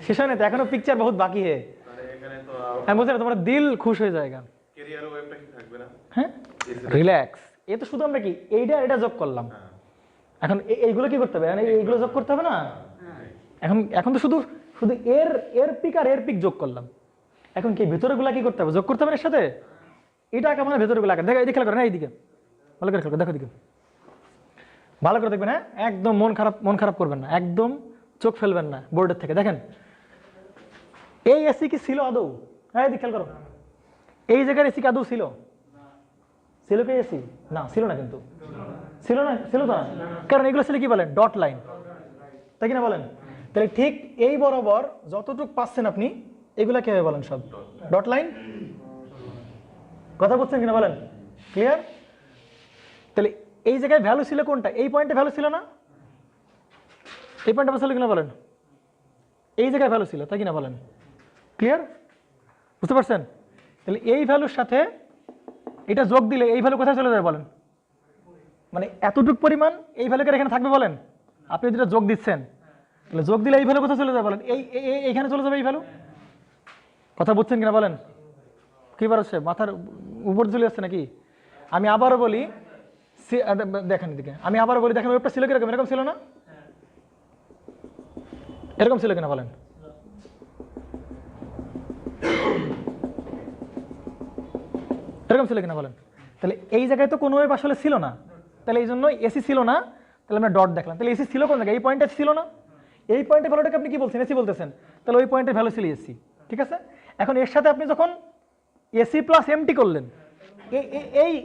শেষ হয় না তো, এখনো পিকচার বহুত বাকি হে। এখানে তো আমি বলছি না, তোমার দিল খুশ হয়ে যায়গা। ক্যারিয়ার ওয়েবটা কি থাকবে না? হ্যাঁ, রিল্যাক্স। এ তো শুধু আমরা কি এটা যোগ করলাম, এখন এইগুলো কি করতে হবে, মানে এইগুলো যোগ করতে হবে না। এখন তো শুধু শুধু এর পিক আর এর পিক যোগ করলাম, এখন কি ভেতরেগুলা কি করতে হবে, যোগ করতে হবে এর সাথে। এটা আঁকা মানে ভেতরেগুলো আঁকা। দেখো, এই খেয়াল করেন, এইদিকে ভালো করে খেয়াল করো, দেখো দিকে ভালো করে দেখবেন। হ্যাঁ, একদম মন খারাপ করবেন না, একদম চোখ ফেলবেন না বোর্ডের থেকে। দেখেন এই এসি কি ছিল আদৌ? হ্যাঁ, এদিকে খেয়াল করো, এই জায়গার এসি কি আদৌ ছিল? ছিল কি এসি? না, ছিল না, কিন্তু ছিল না, ছিল তো না, কারণ এগুলো ছিল কি বলেন, ডট লাইন, তাই কিনা বলেন? তাহলে ঠিক এই বরাবর যতটুকু পাচ্ছেন আপনি, এগুলা কি হবে বলেন, সব ডট লাইন। কথা বলছেন কিনা বলেন? ক্লিয়ার? তাহলে এই জায়গায় ভ্যালু ছিল কোনটা? এই পয়েন্টে ভ্যালু ছিল না? এই পয়েন্টে ছিল কিনা বলেন? এই জায়গায় ভ্যালু ছিল, তাই কিনা বলেন? ক্লিয়ার? বুঝতে পারছেন? তাহলে এই ভ্যালুর সাথে এটা যোগ দিলে এই ভ্যালু কোথায় চলে যাবে বলেন? মানে এতটুকু পরিমাণ এই ভ্যালুকে এখানে থাকবে বলেন? আপনি যেটা যোগ দিচ্ছেন, তাহলে যোগ দিলে এই ভ্যালু কোথায় চলে যাবে বলেন? এইখানে চলে যাবে এই ভ্যালু। কথা বুঝছেন কিনা বলেন? কি বার হচ্ছে, মাথার উপর চলে আসছে নাকি? আমি আবারও বলি, দেখেন এদিকে, আমি আবারও বলি, দেখেন ওয়েবটা ছিল কিরকম, এরকম ছিল না? এরকম ছিল কিনা বলেন? এরকম ছিল কিনা বলেন? তাহলে এই জায়গায় তো কোনো ওয়েব আসলে ছিল না, তাহলে এই জন্য এসি ছিল না, তাহলে আমরা ডট দেখলাম। তাহলে এসি ছিল কোন জায়গায়? এই পয়েন্টে ছিল না? এই পয়েন্টের ভ্যালুটাকে আপনি কি বলছেন? এসি বলতেছেন, তাহলে ওই পয়েন্টের ভ্যালু ছিল এসি, ঠিক আছে? এখন এর সাথে আপনি যখন এসি প্লাস এমটি করলেন,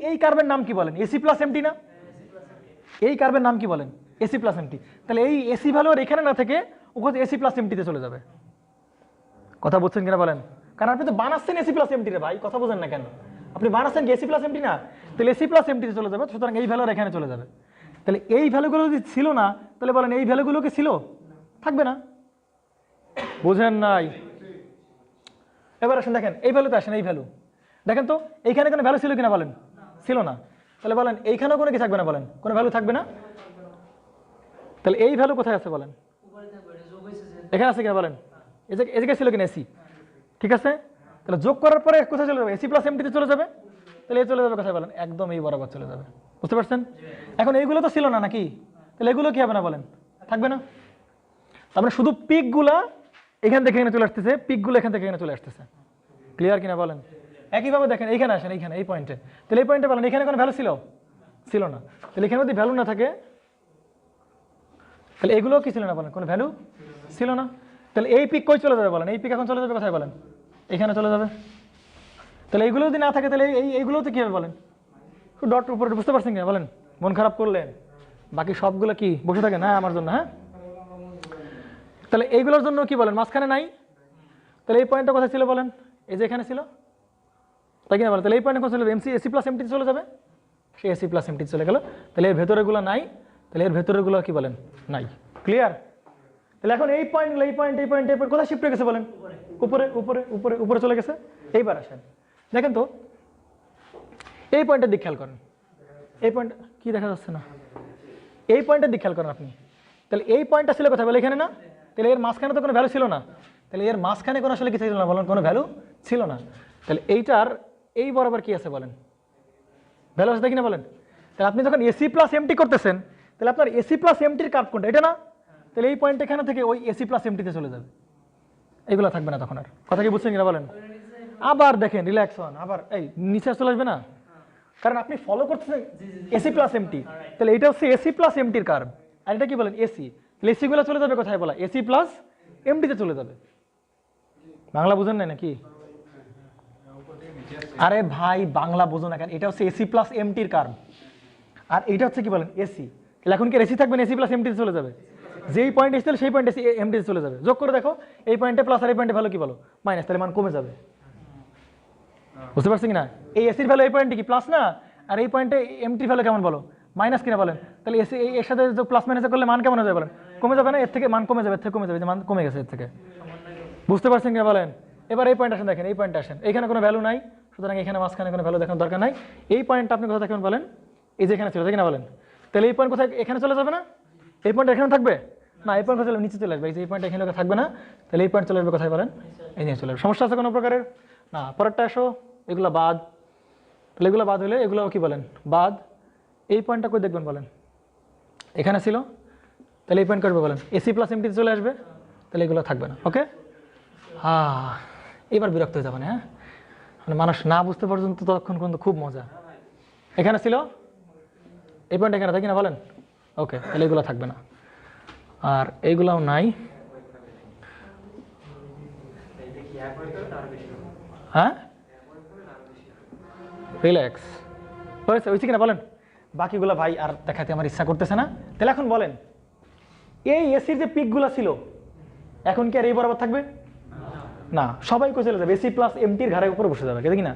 এই কার্বের নাম কি বলেন? এসি প্লাস এমটি না? এই কার্বের নাম কি বলেন? A C plus M T. তাহলে এই এসি ভ্যালু আর এখানে না থেকে ওখানে এসি প্লাস এমটিতে চলে যাবে। কথা বুঝছেন কিনা বলেন? কারণ আপনি তো বানাচ্ছেন এসি প্লাস এমটি রে ভাই, কথা বোঝেন না কেন? আপনি বানাচ্ছেন এসি প্লাস এমটি না, তাহলে এসি প্লাস এমটিতে চলে যাবে, সুতরাং এই ভ্যালু আর এখানে চলে যাবে। তাহলে এই ভ্যালুগুলো যদি ছিল না, তাহলে বলেন এই ভ্যালুগুলো কি ছিল? থাকবে না। বুঝেন নাই? এবার আসেন, দেখেন এই ভ্যালুতে আসেন, এই ভ্যালু দেখেন তো, এইখানে কোনো ভ্যালু ছিল কিনা বলেন? ছিল না। তাহলে বলেন এইখানেও কোনো কি থাকবে না বলেন? কোনো ভ্যালু থাকবে না। তাহলে এই ভ্যালু কোথায় আছে বলেন? এখানে আছে কিনা বলেন? এই জায়গায় ছিল কিনা এসি? ঠিক আছে, তাহলে যোগ করার পরে কোথায় চলে যাবে? এসি প্লাস এমটিতে চলে যাবে। তাহলে এই চলে যাবে কোথায় বলেন? একদম এই বরাবর চলে যাবে। বুঝতে পারছেন? এখন এইগুলো তো ছিল না নাকি? তাহলে এগুলো কি হবে না বলেন? থাকবে না। তারপরে শুধু পিকগুলা এখান থেকে এখানে চলে আসতেছে, পিকগুলো এখান থেকে এখানে চলে আসতেছে। ক্লিয়ার কিনা বলেন? একইভাবে দেখেন, এইখানে আসেন, এইখানে এই পয়েন্টে, তাহলে এই পয়েন্টে বলেন এখানে কোনো ভ্যালু ছিল? ছিল না। তাহলে এখানে যদি ভ্যালু না থাকে, তাহলে এগুলো কি ছিল না বলেন? কোনো ভ্যালু ছিল না। তাহলে এই পিক কই চলে যাবে বলেন? এই পিক এখন চলে যাবে কোথায় বলেন? এখানে চলে যাবে। তাহলে এইগুলো যদি না থাকে, তাহলে এইগুলোতে কি হবে বলেন? ডট উপরে। বুঝতে পারছেন কিনা বলেন? মন খারাপ করলেন, বাকি সবগুলো কি বসে থাকে না আমার জন্য? হ্যাঁ, তাহলে এইগুলোর জন্য কি বলেন? মাঝখানে নাই। তাহলে এই পয়েন্টটা কোথায় ছিল বলেন? এই যে এখানে ছিল, তাই কিনা বলেন? তাহলে এই পয়েন্টে কোথায় চলে যাবে? এসি প্লাস এমটি চলে যাবে। সে এসি প্লাস এমটি চলে গেল। তাহলে এর ভেতরেগুলো নাই, তাহলে এর ভেতরেগুলো কি বলেন? নাই। ক্লিয়ার? তাহলে এখন এই পয়েন্টগুলো, এই পয়েন্ট, এই পয়েন্ট, এই পয়েন্ট কোথায় শিফট হয়ে গেছে বলেন? উপরে উপরে উপরে উপরে চলে গেছে। এইবার আসেন, দেখেন তো এই পয়েন্টের দিক খেয়াল করেন। এই পয়েন্ট কি দেখা যাচ্ছে না? এই পয়েন্টের দিক খেয়াল করেন আপনি। তাহলে এই পয়েন্টটা ছিল কোথায় বলে? এখানে না? তাহলে এর মাঝখানে তো কোনো ভ্যালু ছিল না। তাহলে এর মাঝখানে কোনো আসলে কিছু ছিল না বলেন? কোনো ভ্যালু ছিল না। তাহলে এইটার এই বরাবর কি আছে বলেন? ভ্যালু আছে, দেখি না বলেন? তাহলে আপনি যখন এসি প্লাস এমটি করতেছেন, তাহলে আপনার এসি প্লাস এমটির কার্ভ কোনটা? এটা না? তাহলে এই পয়েন্ট এখানে থেকে ওই এসি প্লাস এমটিতে চলে যাবে, এইগুলো থাকবে না তখন আর। কথা কি বুঝছেন কিনা বলেন? আবার দেখেন, রিল্যাক্স হন, আবার এই নিচে চলে আসবে না, কারণ আপনি ফলো করতেছেন এসি প্লাস এমটি। তাহলে এটা হচ্ছে এসি প্লাস এমটির কার্ভ, আর এটা কি বলেন? এসি। তাহলে এসিগুলো চলে যাবে কোথায় বলা? এসি প্লাস এমটিতে চলে যাবে। বাংলা বুঝেন নাই নাকি? আরে ভাই বাংলা বোঝো না কেন? এটা হচ্ছে এসি প্লাস এমটির কার্ভ, আর এইটা হচ্ছে কি বলেন? এসি। তাহলে এখন কি এসি থাকবে না এসি প্লাস এমটিতে চলে যাবে? যেই পয়েন্ট এসেছিল সেই পয়েন্ট এসি এমটিতে চলে যাবে। যোগ করে দেখো, এই পয়েন্টে প্লাস আর এই পয়েন্টে ভ্যালু কি বলো? মাইনাস, তাহলে মান কমে যাবে। বুঝতে পারছি কিনা? এই এসির ভ্যালু এই পয়েন্টে কি প্লাস না, আর এই পয়েন্টে এমটির ভ্যালু কেমন বলো? মাইনাস কিনা বলেন? তাহলে এসি এর সাথে প্লাস মাইনাস করলে মান কেমন হয়ে যাবে বলেন? কমে যাবে না? এর থেকে মান কমে যাবে, এর থেকে কমে যাবে, যে মান কমে গেছে এর থেকে। বুঝতে পারছেন কিনা বলেন? এবার এই পয়েন্ট আসেন, দেখেন এই পয়েন্টে আসেন, এখানে কোনো ভ্যালু নাই, সুতরাং এখানে মাঝখানে কোনো ভ্যালু দেখানোর দরকার নাই। এই পয়েন্টটা আপনি কোথায় দেখবেন বলেন? এই যে এখানে ছিল, তাই কিনা বলেন? তাহলে এই পয়েন্ট কোথায়? এখানে চলে যাবে না? এই পয়েন্ট এখানে থাকবে, না এই পয়েন্ট চলে নিচে চলে আসবে, এই যে এই পয়েন্ট এখানে থাকবে না, তাহলে এই পয়েন্ট চলে আসবে কোথায় বলেন, এই নিয়ে চলে আসবে। সমস্যা আছে কোনো প্রকারের? না। পরেরটা আসো, এগুলো বাদ, তাহলে এগুলো বাদ হলে এগুলো কি বলেন বাদ। এই পয়েন্টটা কই দেখবেন বলেন, এখানে ছিল, তাহলে এই পয়েন্ট করবে বলেন এসি প্লাস এমটিতে চলে আসবে, তাহলে এগুলো থাকবে না। ওকে, হ্যাঁ এবার বিরক্ত হয়ে যাবে না। হ্যাঁ, মানে মানুষ না বুঝতে পর্যন্ত ততক্ষণ কিন্তু খুব মজা। এখানে ছিল, এই পয়েন্ট এখানে থাকি না বলেন, ওকে, তাহলে এগুলো থাকবে না, আর এইগুলাও নাই। হ্যাঁ রিল্যাক্স হয়েছে, হয়েছে কিনা বলেন। বাকিগুলো ভাই আর দেখাতে আমার ইচ্ছা করতেছে না। তাহলে এখন বলেন এই এসির যে পিকগুলো ছিল এখন কি আর এই বরাবর থাকবে? না, সবাই কোথায় চলে যাবে, এসি প্লাস এমটির ঘাড়ের উপরে বসে যাবে, দেখি না।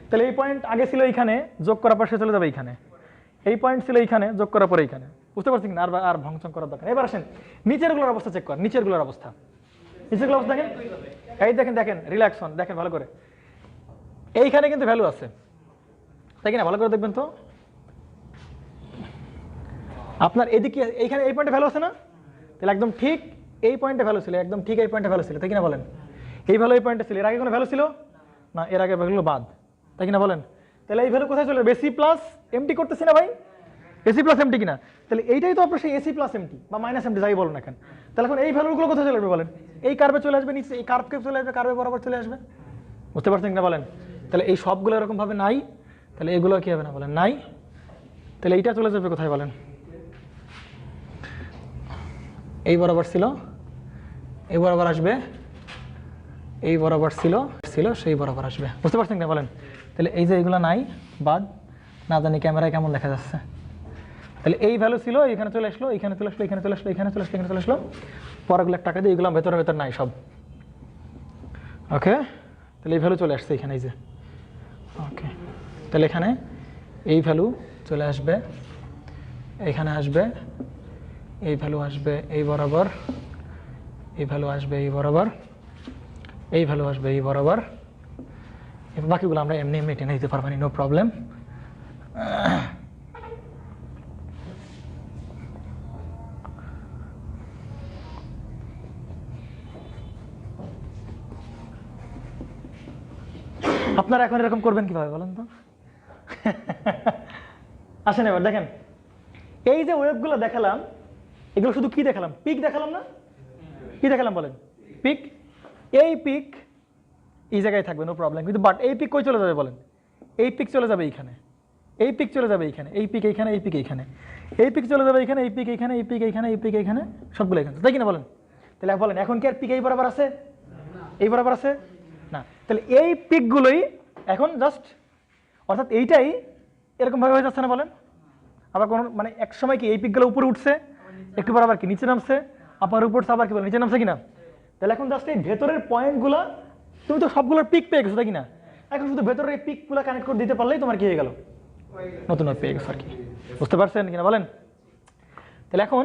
তাহলে এই পয়েন্ট আগে ছিল এইখানে, যোগ করার পর সে চলে যাবে এইখানে। এই পয়েন্ট ছিল এইখানে, যোগ করার পরে এইখানে। বুঝতে পারছি না? আর ভংচং করার দরকার। এবার আসেন নিচেরগুলোর অবস্থা চেক কর, নিচেরগুলোর অবস্থা, নিচেরগুলোর অবস্থা দেখেন, এই দেখেন দেখেন রিল্যাক্স হন, দেখেন ভালো করে। এইখানে কিন্তু ভ্যালু আছে, তাই কিনা? ভালো করে দেখবেন তো, আপনার এদিকে এইখানে এই পয়েন্টে ভ্যালু আছে না? তাহলে একদম ঠিক এই পয়েন্টে ভ্যালু ছিল, একদম ঠিক এই পয়েন্টে ভ্যালু ছিল, তাই কিনা বলেন? এই ভ্যালু এই পয়েন্টে ছিল, এর আগে কোনো ভ্যালু ছিল না, এর আগে ভ্যালু বাদ, তাই কিনা বলেন? তাহলে এই ভ্যালু কোথায় চলে যাবে? এসি প্লাস এমটি করতেছি না ভাই, এসি প্লাস এমটি কিনা? তাহলে এইটাই তো আপনার সেই এসি প্লাস এমটি বা মাইনাস এমটি যাই বলেন না কেন। তাহলে এখন এই ভ্যালুগুলো কোথায় চলে আসবে বলেন? এই কার্ভে চলে আসবে, নিচে এই কার্ভকে চলে আসবে, কার্ভে বরাবর চলে আসবে। বুঝতে পারছেন কিনা বলেন? তাহলে এই সবগুলো এরকম ভাবে নাই, তাহলে এগুলো কি হবে না বলেন নাই। তাহলে এইটা চলে যাবে কোথায় বলেন? এই বরাবর ছিল, এই বরাবর আসবে, এই বরাবর ছিল সেই বরাবর আসবে। বুঝতে পারছেন না বলেন? তাহলে এই যে এইগুলো নাই, বাদ, না জানি ক্যামেরায় কেমন দেখা যাচ্ছে। তাহলে এই ভ্যালু ছিল, এখানে চলে আসলো, এখানে চলে আসলো, এখানে চলে আসলো, এখানে চলে আসলো, এখানে চলে আসলো, পরেগুলো টাকা দিয়ে এগুলো ভেতরে ভেতর নাই সব। ওকে, তাহলে এই ভ্যালু চলে আসছে এখানে, এই যে ওকে। তাহলে এখানে এই ভ্যালু চলে আসবে, এখানে আসবে, এই ভ্যালু আসবে এই বরাবর, এই ভ্যালু আসবে এই বরাবর, এই ভ্যালু আসবে এই বরাবর। বাকিগুলো আমরা এমনি এমনি টেনে দিতে পারবানি, নো প্রবলেম। আপনারা এখন এরকম করবেন কিভাবে বলেন তো? আসেন এবার দেখেন, এই যে ওয়েবগুলো দেখালাম, এগুলো শুধু কি দেখালাম? পিক দেখালাম না? কি দেখালাম বলেন? পিক। এই পিক এই জায়গায় থাকবে, নো প্রবলেম, কিন্তু বাট এই পিক কই চলে যাবে বলেন? এই পিক চলে যাবে এইখানে, এই পিক চলে যাবে এইখানে, এই পিক এইখানে, এই পিক এইখানে, এই পিক চলে যাবে এইখানে, এই পিক এইখানে, এই পিক এইখানে, এই পিক এইখানে, সবগুলো এখানে, তাই কিনা বলেন? তাহলে বলেন এখন কি আর পিক এই বরাবর আছে? এই বরাবর আছে না। তাহলে এই পিকগুলোই এখন জাস্ট, অর্থাৎ এইটাই এরকম ভাবে হয়ে যাচ্ছে না বলেন? আবার কোন মানে এক সময় কি এই পিকগুলো উপরে উঠছে, একটু পর আবার কি নিচে নামছে, আবার উপর আবার কি বলে নিচে নামছে কিনা? তাহলে এখন জাস্ট এই ভেতরের পয়েন্টগুলো তুমি তো সবগুলোর পিক পেয়ে গেছো, তাই কিনা? এখন শুধু ভেতরের এই পিকগুলো কানেক্ট করে দিতে পারলেই তোমার কি হয়ে গেল, নতুন পেয়ে গেছো আর কি। বুঝতে পারছেন কিনা বলেন? তাহলে এখন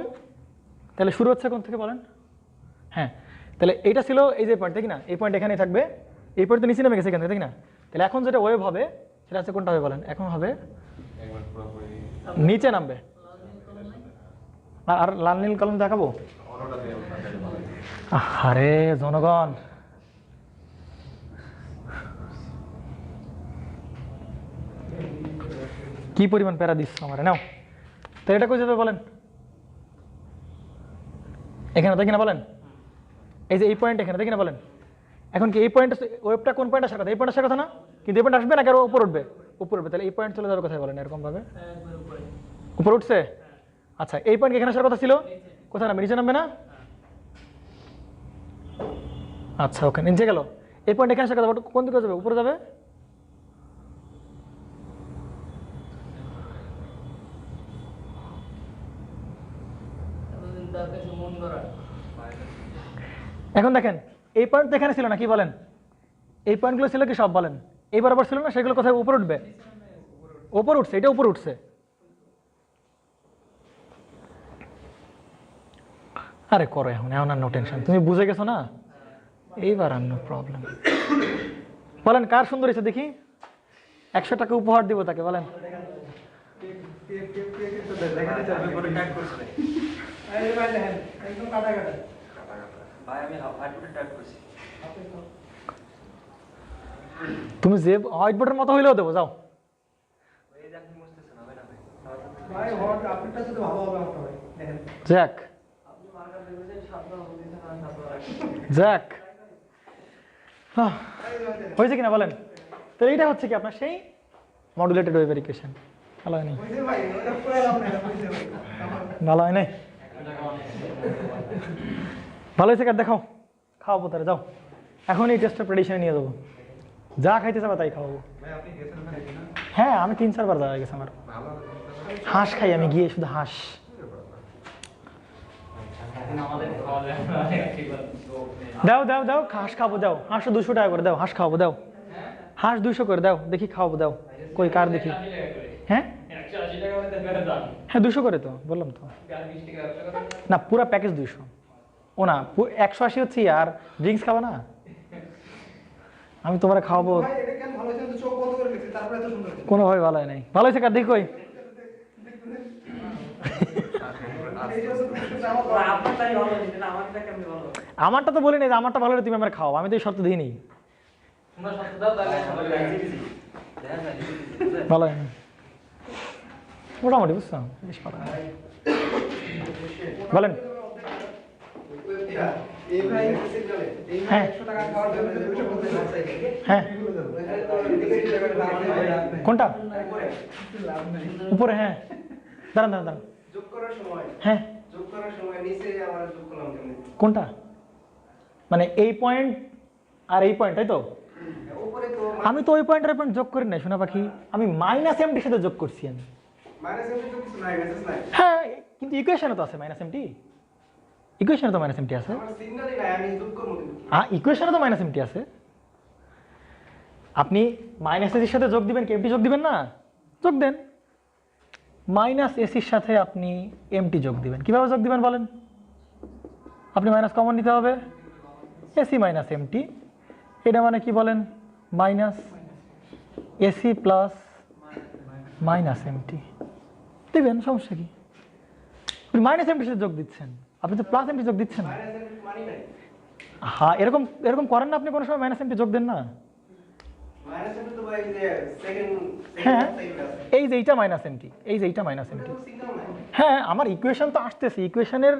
তাহলে শুরু হচ্ছে কোন থেকে বলেন? হ্যাঁ, তাহলে এইটা ছিল এই যে পয়েন্ট, তাই কিনা? এই পয়েন্ট এখানেই থাকবে, এই পয়েন্ট তো নিচে নেমে গেছে এখান থেকে, তাই কিনা? তাহলে এখন যেটা ওয়েভ হবে সেটা হচ্ছে কোনটা হবে বলেন? এখন হবে নিচে নামবে। আর লাল নীল কলম দেখাবো? আরে জনগণ, কি পরিমাণ প্যারা দিস আমার, নাও। তো এটা কই যাবে বলেন? এখানে, তাই কিনা বলেন? এই যে এই পয়েন্ট এখানে, তাই কিনা বলেন? এখন কি এই পয়েন্ট, ওয়েবটা কোন পয়েন্ট আসার কথা? এই পয়েন্ট আসার কথা না? কিন্তু এই পয়েন্ট আসবে না, কারো উপর উঠবে, উপর উঠবে। তাহলে এই পয়েন্ট চলে যাবে কোথায় বলেন? এরকম ভাবে উপর উঠছে। আচ্ছা, এই পয়েন্ট এখানে আসার কথা ছিল, কোথায় নামবে? নিচে নামবে না? আচ্ছা, ওকে, নিচে গেল। এই পয়েন্ট এখানে আসার কথা, কোন দিকে যাবে? উপরে যাবে। এখন দেখেন এই পয়েন্ট এখানে ছিল না, কি বলেন? এই পয়েন্টগুলো ছিল কি সব বলেন? এই বরাবর ছিল না, সেগুলো কোথায় উপর উঠবে? উপর উঠছে, এটা উপর উঠছে। আরে করো এখন, এমন আর নো টেনশন, তুমি বুঝে গেছো না? এইবার আর নো প্রবলেম। বলেন কার সুন্দর হয়েছে দেখি, 100 টাকা উপহার দিব তাকে, বলেন। তুমি যে হোয়াইট বোর্ডের মতো হইলেও দেবো, যাও। জ্যাক জ্যাক হয়েছে কিনা বলেন? তো এইটা হচ্ছে কি আপনার সেই মডুলেটেড ওয়েভ ভেরিফিকেশন। ভালো হয়নি, ভালো হয় নাই, ভালো হয়েছে কার দেখাও, খাওয়াবো তারা, যাও। এখন এই টেস্টের প্রেডিকশনে নিয়ে যাবো, যা খাইতে চাবে তাই খাওয়াবো। হ্যাঁ আমি 3-4 বার যাওয়া গেছে আমার। হাঁস খাই আমি গিয়ে, শুধু হাঁস। দাও দাও দাও, হাঁস খাবো, দাও। হাঁসও 200 টাকা করে দাও, হাঁস খাওয়াবো, দাও। হাঁস 200 করে দাও, দেখি খাওয়াবো, দাও। কই কার দেখি? হ্যাঁ হ্যাঁ 200 করে তো বললাম তো না, পুরো প্যাকেজ 200। ও না 180 হচ্ছে, আর ড্রিঙ্কস খাবো না আমি, তোমরা খাওয়াবো। কোনোভাবে ভালো হয় নাই, ভালো হয়েছে কার দেখি কই? আমারটা তো বলি নাই, আমারটা ভালো হলে তুমি আমার খাও, আমি তো এই শর্ত দিই নি। ভালো হয় মোটামুটি, বুঝছো? বলেন। হ্যাঁ হ্যাঁ কোনটা উপরে? হ্যাঁ দাঁড়ান দাঁড়ান দাঁড়ান, হ্যাঁ কোনটা? মানে এই পয়েন্ট আর এই পয়েন্ট, তাই তো? আমি তো ওই পয়েন্ট আর পয়েন্ট যোগ করি না সোনা পাখি, আমি -MT সাথে যোগ করছি আমি। হ্যাঁ কিন্তু ইকুয়েশনে তো আছে -MT, ইকুয়েশনে তো -MT আছে। হ্যাঁ ইকুয়েশনে তো -MT আছে। আপনি -AC সাথে যোগ দিবেন কি MT যোগ দিবেন না? যোগ দেন। -AC সাথে আপনি MT যোগ দিবেন, কিভাবে যোগ দিবেন বলেন? আপনি মাইনাস কমন নিতে হবে, AC -MT, এটা মানে কি বলেন? -AC প্লাস -MT দিবেন, সমস্যা কি? আপনি -MT সাথে যোগ দিচ্ছেন, আপনি তো +MT যোগ দিচ্ছেন। হ্যাঁ এরকম এরকম করেন না আপনি কোনো সময়? -MT যোগ দেন না? হ্যাঁ এই যে এইটা -MT, এই যে এইটা -MT। হ্যাঁ আমার ইকুয়েশন তো আসতেছে, ইকুয়েশনের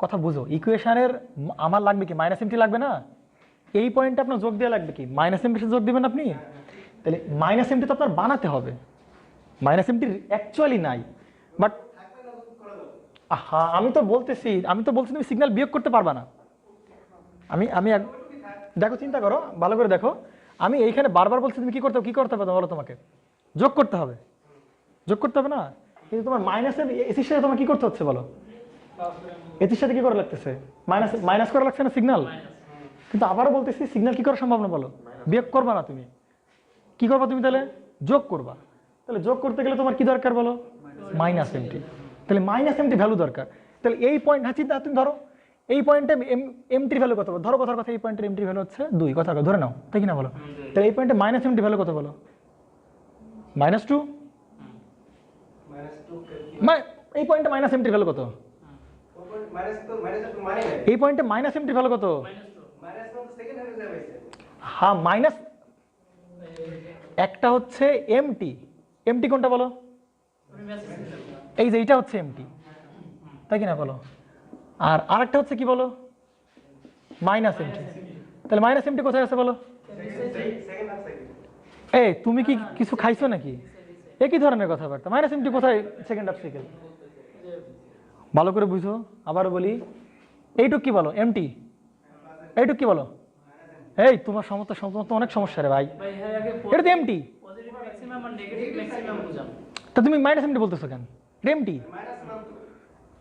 কথা বুঝো। ইকুয়েশনের আমার লাগবে কি -MT লাগবে না? এই পয়েন্টে আপনার যোগ দেওয়া লাগবে কি? -MT সাথে যোগ দিবেন আপনি, তাহলে -MT তো আপনার বানাতে হবে। -MT অ্যাকচুয়ালি নাই, বাট হ্যাঁ আমি তো বলতেছি তুমি সিগন্যাল বিয়োগ করতে পারবা না। আমি দেখো, চিন্তা করো ভালো করে দেখো, আমি এইখানে বারবার বলছি তুমি কি করতে হবে বলো? তোমাকে যোগ করতে হবে, যোগ করতে হবে না? কিন্তু তোমার -এসির সাথে তোমার কি করতে হচ্ছে বলো? এসির সাথে কি করা লাগতেছে? মাইনাস করা লাগছে না সিগন্যাল? কিন্তু আবারও বলতেছি সিগন্যাল কি করা সম্ভব না বলো? বিয়োগ করবা না তুমি, কি করবা তুমি? তাহলে যোগ করবা। তাহলে যোগ করতে গেলে তোমার কি দরকার বলো? -MT। তাহলে -MT ভ্যালু দরকার। তাহলে এই পয়েন্ট, হ্যাঁ চিন্তা, তুমি ধরো এই পয়েন্টে MT ভ্যালু কত? ধরো কথার কথা এই পয়েন্টের MT ভ্যালু হচ্ছে 2, কথার কথা ধরে নাও, তাই কি না বলো? তাহলে এই পয়েন্টে -MT ভ্যালু কত বলো? -2। এই পয়েন্টে -MT ভ্যালু কত? এই পয়েন্টে -MT ভ্যালু কত? হ্যাঁ মাইনাস একটা হচ্ছে MT কোনটা বলো? এই যে এইটা হচ্ছে MT, তাই কি না বলো? আর আরেকটা হচ্ছে কি বলো? -MT। তাহলে -MT কোথায় আছে বলো? এই তুমি কি কিছু খাইছো নাকি? একই ধরনের কথাবার্তা। -MT কোথায় সেকেন্ড হাফ সাইকেল? ভালো করে বুঝো, আবার বলি, এইটুক কি বলো? MT। এইটুক কি বলো? এই তোমার সমস্যা তো অনেক সমস্যা রে ভাই, এটা তো MT। তা তুমি -MT বলতেছো কেন? এটা MT।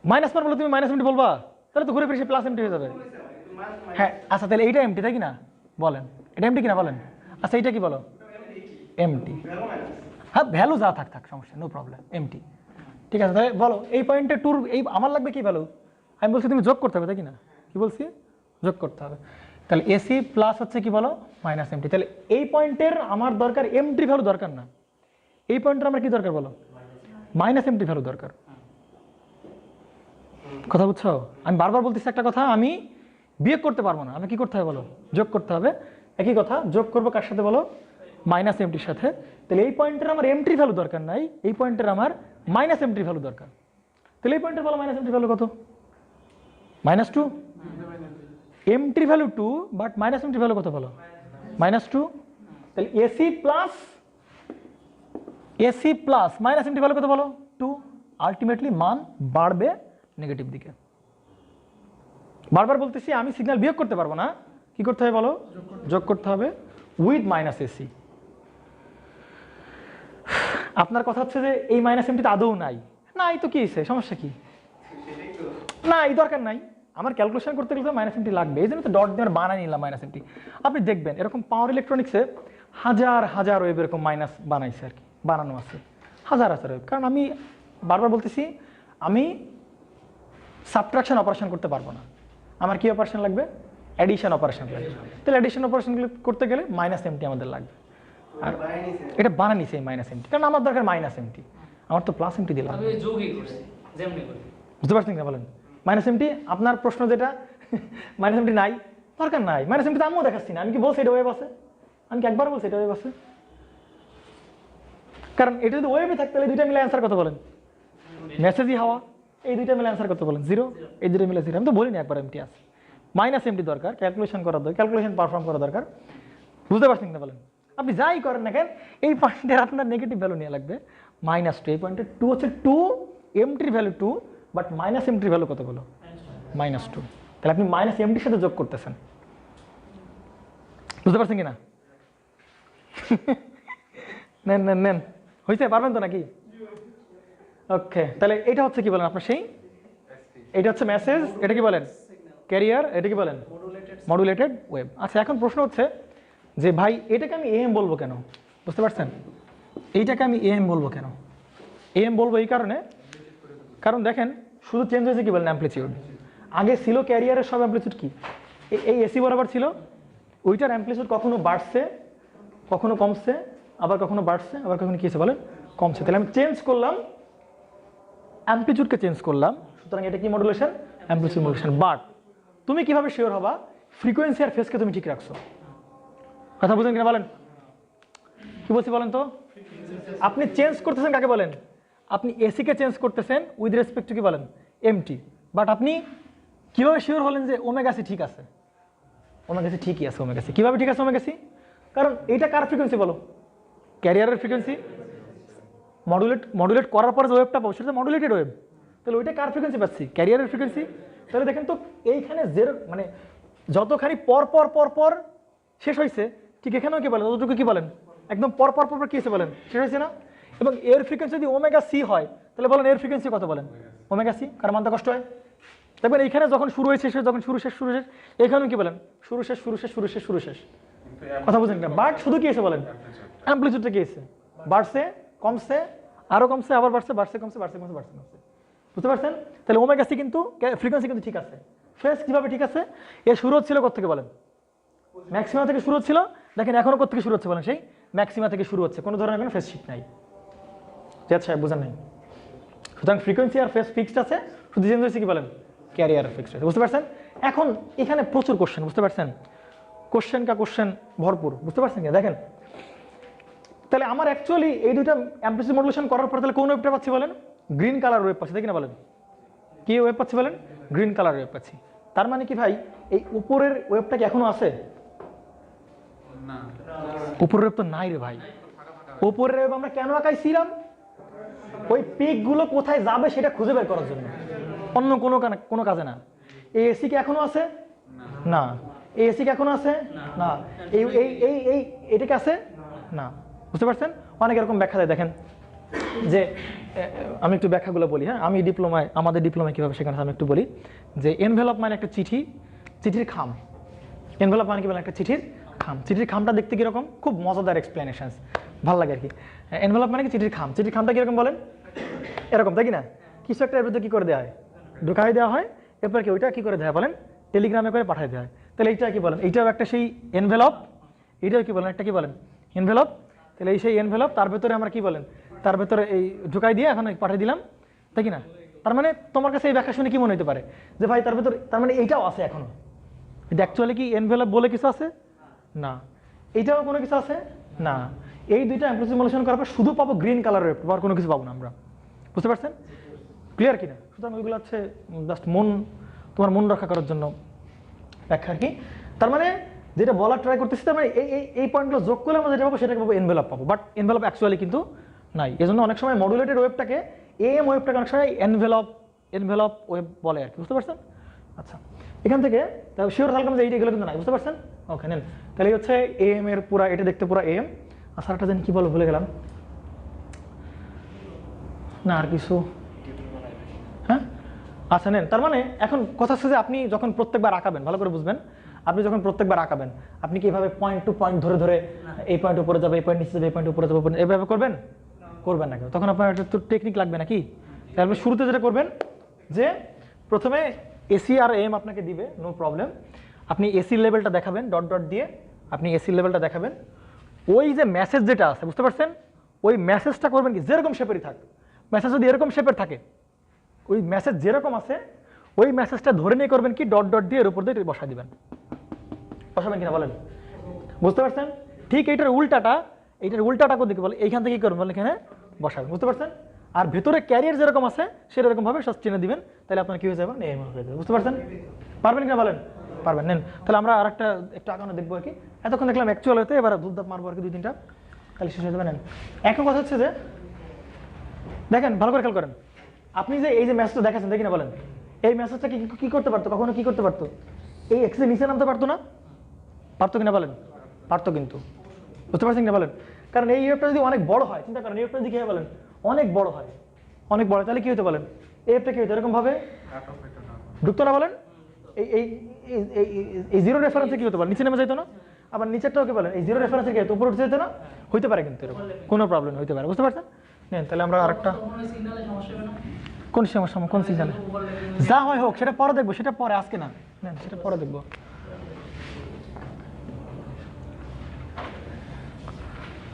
মাইনাস মান বলে তুমি -MT বলবা, তাহলে তো ঘুরে ফিরে +MT হয়ে যাবে। হ্যাঁ আচ্ছা তাহলে এইটা MT, তাই কি না বলেন? এটা MT কিনা বলেন? আচ্ছা এইটা কি বলো? MT। হ্যাঁ ভ্যালু যা থাক সমস্যা, নো প্রবলেম, MT। ঠিক আছে তাহলে বলো এই পয়েন্টে টুর এই আমার লাগবে কি ভ্যালু? আমি বলছি তুমি যোগ করতে হবে, তাই কি না? কি বলছি? যোগ করতে হবে। তাহলে AC প্লাস হচ্ছে কি বলো? -MT। তাহলে এই পয়েন্টের আমার দরকার MT ভ্যালু দরকার না, এই পয়েন্টের আমার কি দরকার বলো? -MT ভ্যালু দরকার। কথা বুঝছো? আমি বারবার বলতেছি একটা কথা, আমি বিয়োগ করতে পারবো না, আমি কি করতে হবে বলো, যোগ করতে হবে। একই কথা, যোগ করবো কার সাথে বলো, মাইনাস এমটির সাথে। তাহলে এই পয়েন্টের আমার এমটির ভ্যালু দরকার নাই, এই পয়েন্টের আমার মাইনাস এমটির ভ্যালু দরকার। তাহলে এই পয়েন্টের বলো মাইনাস এমটির ভ্যালু কত, -2। এমটির ভ্যালু 2, বাট মাইনাস এমটির ভ্যালু কত বলো, -2। তাহলে এসি প্লাস মাইনাস এমটির ভ্যালু কত বলো, 2। আলটিমেটলি মান বাড়বে নেগেটিভ দিকে। বারবার বলতেছি আমি সিগন্যাল বিয়োগ করতে পারবো না, কি করতে হবে বলো, যোগ করতে হবে উইথ মাইনাস এসি। আপনার কথা হচ্ছে যে এই মাইনাস এমটি আদৌ নাই, নাই তো কি হয়েছে, সমস্যা কি, না এই দরকার নাই, আমার ক্যালকুলেশন করতে গেলে মাইনাস এমটি লাগবে, এই জন্য তো ডট দিয়ে বানাই নিলাম মাইনাস এমটি। আপনি দেখবেন এরকম পাওয়ার ইলেকট্রনিক্সে হাজার হাজার ওয়েব এরকম মাইনাস বানাইছে আর কি, বানানো আছে হাজার হাজার ওয়েব। কারণ আমি বারবার বলতেছি আমি সাবট্রাকশন অপারেশন করতে পারবো না, আমার কি অপারেশন লাগবে, অ্যাডিশন অপারেশন লাগবে। তাহলে অ্যাডিশন অপারেশনগুলো করতে গেলে মাইনাস এমটি আমাদের লাগবে, আর এটা বানা নিছে এই মাইনাস এমটি, কারণ আমার দরকার মাইনাস এমটি, আমার তো প্লাস এমটি দিলাম। বুঝতে পারছেন না বলেন, মাইনাস এমটি আপনার প্রশ্ন যেটা মাইনাস এমটি নাই, দরকার নাই মাইনাস এমটি, আমিও দেখাচ্ছি না, আমি কি বলছি এটা ওয়েব আছে, আমি কি একবার বলছি এটা ওয়েব আছে, কারণ এটা যদি ওয়েবে থাকতে তাহলে দুইটা মিলে অ্যান্সার কত বলেন, মেসেজই হাওয়া, এই দুইটা মিলে অ্যান্সার কত বলেন, 0, এই দুইটা মিলে 0। আমি তো বলিনি একবার এমটি আছে, মাইনাস এমটি দরকার, ক্যালকুলেশন করার দরকার, ক্যালকুলেশন পারফর্ম করা দরকার। বুঝতে পারছেন না বলেন, আপনি যাই করেন না কেন এই পয়েন্টের আপনার নেগেটিভ ভ্যালু নিয়ে লাগবে -2। এই পয়েন্টের 2 হচ্ছে 2, এমটির ভ্যালু 2, বাট মাইনাস এমটির ভ্যালু কত বলো, -2। তাহলে আপনি মাইনাস এমটির সাথে যোগ করতেছেন, বুঝতে পারছেন কিনা? নেন নেন নেন, হয়েছে, পারবেন তো নাকি? ওকে, তাহলে এটা হচ্ছে কি বলেন আপনার সেই, এটা হচ্ছে মেসেজ, এটা কি বলেন ক্যারিয়ার, এটা কি বলেন মডুলেটেড ওয়েব। আচ্ছা এখন প্রশ্ন হচ্ছে যে ভাই এটাকে আমি এএম বলবো কেন, বুঝতে পারছেন, এইটাকে আমি এএম বলবো কেন, এএম বলবো এই কারণে, কারণ দেখেন শুধু চেঞ্জ হয়েছে কি বলেন অ্যাম্প্লিটিউড। আগে ছিল ক্যারিয়ারের সব অ্যাম্প্লিটিউড কি এই এসি বরাবর ছিল, ওইটার অ্যাম্প্লিটিউড কখনো বাড়ছে কখনো কমছে, আবার কখনো বাড়ছে আবার কখনো কি হয়েছে বলেন কমছে। তাহলে আমি চেঞ্জ করলাম অ্যাম্প্লিটিউডকে, চেঞ্জ করলাম, সুতরাং এটা কি মডুলেশন, অ্যাম্প্লিটিউড মডুলেশন। বাট তুমি কিভাবে শিওর হবা ফ্রিকোয়েন্সি আর ফেজকে তুমি ঠিক রাখছো, কথা বুঝেন কিনা বলেন, কি বলছি বলেন তো? আপনি চেঞ্জ করতেছেন কাকে বলেন, আপনি এসিকে চেঞ্জ করতেছেন উইথ রেসপেক্ট টু কি বলেন এমটি, বাট আপনি কিভাবে শিওর হলেন যে ওমেগা সি ঠিক আছে, ওমেগা সি ঠিকই আছে, ওমেগা সি কিভাবে ঠিক আছে ওমেগা সি, কারণ এইটা কার ফ্রিকোয়েন্সি বলো, ক্যারিয়ারের ফ্রিকোয়েন্সি, মডুলেট করার পরে যে ওয়েবটা পাবো সেটা মডুলেটেড ওয়েব, তাহলে ওইটা কার ফ্রিকোয়েন্সি পাচ্ছি, ক্যারিয়ারের ফ্রিকোয়েন্সি। তাহলে দেখেন তো এইখানে যে মানে যতখানি পর পর পর পর শেষ হয়েছে, ঠিক এখানেও কি বলেন ততটুকু কি বলেন একদম পর পর পর কি হয়েছে বলেন শেষ হয়েছে না। এবং এর ফ্রিকোয়েন্সি যদি ওমেগা সি হয় তাহলে বলেন এর ফ্রিকোয়েন্সি কত বলেন ওমেগা সি, কার মানতে কষ্ট হয়। দেখবেন এইখানে যখন শুরু হয়েছে শেষ, যখন শুরু শেষ এখানেও কি বলেন শুরু শেষ শুরু শেষ শুরু শেষ শুরু শেষ, কথা বুঝেন না। বাট শুধু কি এসে বলেন অ্যাম্প্লিটিউডটা কি এসে বাড়ছে কমছে আরো কমছে আবার বাড়ছে বাড়ছে কমছে বাড়ছে কমছে বাড়ছে কমছে, বুঝতে পারছেন। তাহলে ওমেগা সি কিন্তু ফ্রিকোয়েন্সি কিন্তু ঠিক আছে। ফেজ কিভাবে ঠিক আছে, এর শুরু হচ্ছিল কোথেকে বলেন ম্যাক্সিমা থেকে শুরু হচ্ছিল, দেখেন এখনো কোথেকে শুরু হচ্ছে বলেন সেই ম্যাক্সিমা থেকে শুরু হচ্ছে, কোনো ধরনের কোনো ফেজ শিফট নাই, জাজ সাহেব বুঝেন নাই। সুতরাং ফ্রিকোয়েন্সি আর ফেজ ফিক্সড আছে, শুধু চেঞ্জ হয়েছে কি বলেন ক্যারিয়ার ফিক্সড আছে, বুঝতে পারছেন। এখন এখানে প্রচুর কোশ্চেন, বুঝতে পারছেন, কোশ্চেন কা কোশ্চেন ভরপুর, বুঝতে পারছেন কি। দেখেন তাহলে আমার অ্যাকচুয়ালি এই দুইটা অ্যাম্প্লিটিউড মডুলেশন করার পর তাহলে কোন ওয়েবটা পাচ্ছি বলেন গ্রিন কালার ওয়েব পাচ্ছি, দেখি না বলেন কি ওয়েব পাচ্ছি বলেন গ্রিন কালার ওয়েব পাচ্ছি। তার মানে কি ভাই এই উপরের ওয়েবটা কি এখনো আছে, উপরের ওয়েব তো নাই রে ভাই। উপরের ওয়েব আমরা কেন আঁকাইছিলাম, ওই পিক গুলো কোথায় যাবে সেটা খুঁজে বের করার জন্য, অন্য কোনো কাজে না। এই এসি কি এখনো আছে না, এই এসি কি এখনো আছে না, এই এই এই এই এটা কি আছে না, বুঝতে পারছেন। অনেক এরকম ব্যাখ্যা দেয়, দেখেন যে আমি একটু ব্যাখ্যাগুলো বলি, হ্যাঁ আমি ডিপ্লোমায় আমাদের ডিপ্লোমায় কীভাবে শেখানো আমি একটু বলি যে এনভেলপ মানে একটা চিঠির খাম, এনভেলপ মানে কি বলেন একটা চিঠির খাম, চিঠির খামটা দেখতে কীরকম খুব মজাদার এক্সপ্লেনেশনস ভালো লাগে আর কি। এনভেলপ মানে কি চিঠির খামটা কীরকম বলেন এরকম, তাই কি না, কিছু একটা এর ভিতরে কী করে দেওয়া হয় ঢুকাই দেওয়া হয়, এরপর কি ওইটা কী করে দেওয়া বলেন টেলিগ্রামে করে পাঠিয়ে দেওয়া হয়। তাহলে এইটা কি বলেন এইটাও একটা সেই এনভেলপ, এইটাও কি বলেন একটা কি বলেন এনভেলপ। তাহলে এই সেই এনভেলপ তার ভেতরে আমরা কি বলেন তার ভেতরে এই ঢুকাই দিয়ে এখন পাঠিয়ে দিলাম, তাই কি না। তার মানে তোমার কাছে এই ব্যাখ্যা শুনে কি মনে হতে পারে যে ভাই তার ভেতর তার মানে এইটাও আছে এখনো, এটা অ্যাকচুয়ালি কি এনভেলপ বলে কিছু আছে না, এইটাও কোনো কিছু আছে না। এই দুইটা অ্যাপ্রক্সিমেশন করার পর শুধু পাবো গ্রিন কালারের ওয়েভ, আর কোনো কিছু পাবো না আমরা, বুঝতে পারছেন? ক্লিয়ার কিনা? সুতরাং ওইগুলো হচ্ছে জাস্ট তোমার মন রক্ষা করার জন্য ব্যাখ্যা আর কি। তার মানে যেটা বলার ট্রাই করতেছি, তার মানে এই পয়েন্টগুলো যোগ করলে আমরা যেটা পাবো সেটাকে পাবো এনভেলপ পাবো, বাট এনভেলপ অ্যাকচুয়ালি কিন্তু নাই। এই জন্য অনেক সময় মডুলেটেড ওয়েবটাকে এম ওয়েবটাকে অনেক সময় এনভেলপ ওয়েব বলে আর কি, বুঝতে পারছেন? আচ্ছা, এখান থেকে শিওর থাকলাম যে এইগুলো কিন্তু নাই, বুঝতে পারছেন? ওকে, নেন তাহলে এই হচ্ছে এম এর পুরা, এটা দেখতে পুরা এম। আচ্ছা, একটা জানি কি বলো ভুলে গেলাম না, আর কিছু। হ্যাঁ, আচ্ছা নেন। তার মানে এখন কথা হচ্ছে যে আপনি যখন প্রত্যেকবার আঁকাবেন, ভালো করে বুঝবেন, আপনি যখন প্রত্যেকবার আঁকাবেন আপনি কি এভাবে পয়েন্ট টু পয়েন্ট ধরে ধরে এই পয়েন্ট উপরে যাবে, এই পয়েন্ট নিচে যাবে, এই পয়েন্ট উপরে যাবে, এইভাবে করবেন? করবেন না কেউ, তখন আপনার একটা তো টেকনিক লাগবে নাকি? তাহলে শুরুতে যেটা করবেন যে প্রথমে এসি আর এম আপনাকে দিবে, নো প্রবলেম। আপনি এসির লেভেলটা দেখাবেন ডট ডট দিয়ে, আপনি এসির লেভেলটা দেখাবেন। ওই যে মেসেজ যেটা আছে, বুঝতে পারছেন, ওই মেসেজটা করবেন কি যেরকম শেপেরই থাক, মেসেজ যদি এরকম শেপের থাকে, ওই মেসেজ যেরকম আছে ওই মেসেজটা ধরে নিয়ে করবেন কি ডট ডট দিয়ে এর উপর দিয়ে বসা দিবেন। বসাবেন কিনা বলেন? বুঝতে পারছেন? ঠিক এইটার উল্টাটা কোন দিকে বলে, এইখান থেকে কি করবেন বলেন, এখানে বসাবেন, বুঝতে পারছেন? আর ভেতরে ক্যারিয়ার যেরকম আছে সেরকম ভাবে সব চিনে দিবেন, তাহলে আপনার কি হয়ে যাবে, এম হয়ে যাবে, বুঝতে পারছেন? পারবেন কিনা বলেন? পারবেন। নেন তাহলে আমরা আরেকটা একটু আগানো দেখবো আর কি। এতক্ষণ দেখলাম অ্যাকচুয়াল হতে, এবার দুধ মারবো আর কি 2-3টা, তাহলে শেষ হয়ে যাবে। নেন, এখন কথা হচ্ছে যে দেখেন, ভালো করে খেয়াল করেন, আপনি যে এই যে ম্যাচটা দেখাচ্ছেন, দেখি না বলেন, এই মেসেজটা কি করতে পারতো, কখনো কি করতে পারতো? এই এক্সের নিচে নামতে পারতো না? পারতো কিনা বলেন? পারতো কিন্তু, বুঝতে পারছেন কিনা বলেন? কারণ এই ওয়েবটা যদি অনেক বড় হয়, চিন্তা করেন এই ওয়েবটা যদি কি হয় বলেন, অনেক বড় হয়, অনেক বড়, তাহলে কি হতে বলেন, এই ওয়েবটা কি হতো এরকম ভাবে ঢুকতো না বলেন? এই জিরো রেফারেন্সে কি হতে পারে, নিচে নেমে যেত না? আবার নিচেরটাও কি বলেন, এই জিরো রেফারেন্সে কি হতো, উপরে উঠে যেত না? হইতে পারে কিন্তু, এরকম কোনো প্রবলেম হইতে পারে, বুঝতে পারছেন? নেন তাহলে আমরা আরেকটা, কোন সমস্যা, কোন সিজনে যা হয় হোক সেটা পরে দেখবো, সেটা পরে, আজকে না, নেন সেটা পরে দেখবো।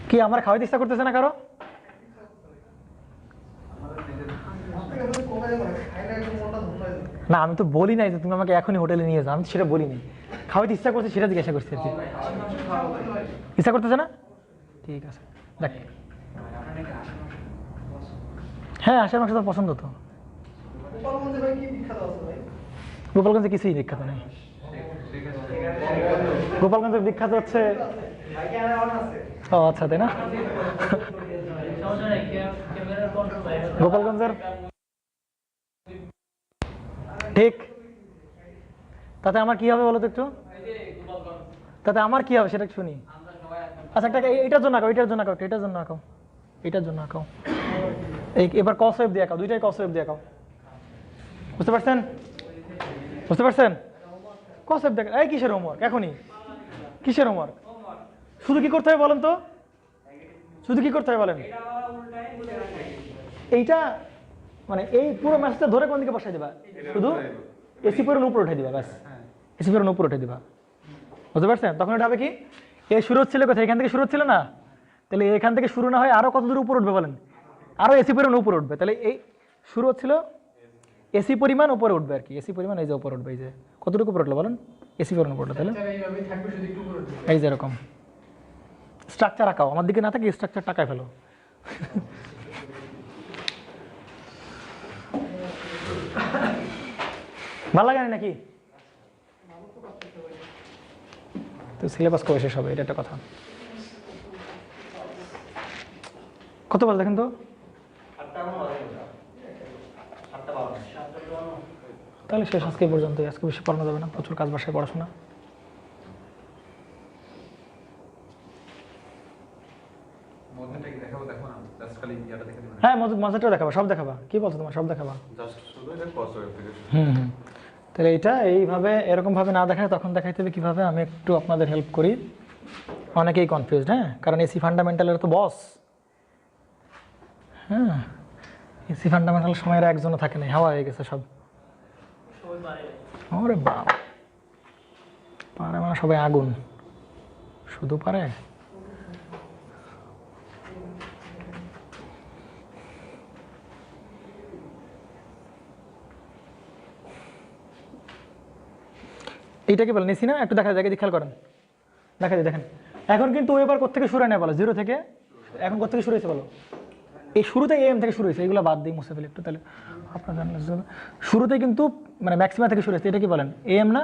কি আমার খাওয়াইতে ইচ্ছা করতেছে না কারো? না আমি তো বলি নাই যে তুমি আমাকে এখনই হোটেলে নিয়ে যাও, আমি সেটা বলি নাই, খাওয়াইতে ইচ্ছা করছে সেটা জিজ্ঞাসা করছি আর কি। ইচ্ছা করতেছে না? ঠিক আছে, দেখ হ্যাঁ, আশার মাংস তো পছন্দ তো। গোপালগঞ্জে কিছুই বিখ্যাত নেই, গোপালগঞ্জের বিখ্যাত হচ্ছে, ও আচ্ছা তাই না, গোপালগঞ্জের ঠিক, তাতে আমার কি হবে বলো তো একটু, তাতে আমার কি হবে সেটা শুনি। আচ্ছা একটা এইটার জন্য আঁকাও, এটার জন্য আঁকাও, এটার জন্য আঁকাও, এটার জন্য আঁকাও, এবার কস ওয়েভ দিয়ে আঁকাও, দুইটাই কস ওয়েভ দিয়ে আঁকাও, বুঝতে পারছেন? বুঝতে পারছেন? কস ওয়েভ দেখা, এই কিসের হোমওয়ার্ক এখনই, কিসের হোমওয়ার্ক? শুধু কি করতে হবে বলেন তো, শুধু কি করতে হবে বলেন? এইটা মানে এই পুরো ম্যাচটা ধরে কোন দিকে বসাই দিবা, শুধু এসি পরে উপরে উঠে দিবা, ব্যাস এসি পরে উপরে উঠে দিবা, বুঝতে পারছেন? তখন এটা হবে কি, এই শুরু হচ্ছিল কোথায়, এখান থেকে শুরু হচ্ছিল না, তাহলে এখান থেকে শুরু না হয় আরো কত দূর উপরে উঠবে বলেন, আরো এসি পরিমাণ উপরে উঠবে, তাহলে এই শুরু হচ্ছিল এসি পরিমাণ উপরে উঠবে আর কি, এসি পরিমাণ এই যে উপরে উঠবে, এই যে কতটুকু উপরে উঠলো বলেন, এসি পরিমাণ উপরে উঠলো, তাহলে এই যে এরকম স্ট্রাকচার আঁকাও, আমার দিকে না থাকে স্ট্রাকচার টাকায় ফেলো। ভালো লাগে না নাকি? তো সিলেবাস কবে শেষ হবে, এটা একটা কথা। কত বল দেখেন তো, তাহলে শেষ আজকে পর্যন্ত, আজকে বেশি পড়ানো যাবে না, প্রচুর কাজ বাসায় পড়াশোনা। হ্যাঁ মজাটাও দেখাবা, সব দেখাবা, কি বলছো তোমার, সব দেখাবা। তাহলে এটা এইভাবে এরকম ভাবে না দেখায় তখন দেখাইতে হবে কিভাবে, আমি একটু আপনাদের হেল্প করি, অনেকেই কনফিউজড, হ্যাঁ, কারণ এসি ফান্ডামেন্টালের তো বস, হ্যাঁ, এসি ফান্ডামেন্টাল সময়ের একজনও থাকে না, হাওয়া হয়ে গেছে সব, ওরে বাপ, পারে মানে সবাই আগুন, শুধু পারে। এইটাকে বলেন এসি না? একটু দেখা যায়, খেয়াল করেন, দেখা যায় দেখেন। এখন কিন্তু এবার কোথেকে শুরু হয় না বলো, জিরো থেকে। এখন কোথেকে শুরু হয়েছে বলো? এই শুরুতে এম থেকে শুরু হয়েছে, এগুলো বাদ দিই, মুছে ফেলি একটু, তাহলে আপনার জানলে শুরুতে কিন্তু মানে ম্যাক্সিমা থেকে শুরু হয়েছে। এটা কি বলেন, এম না?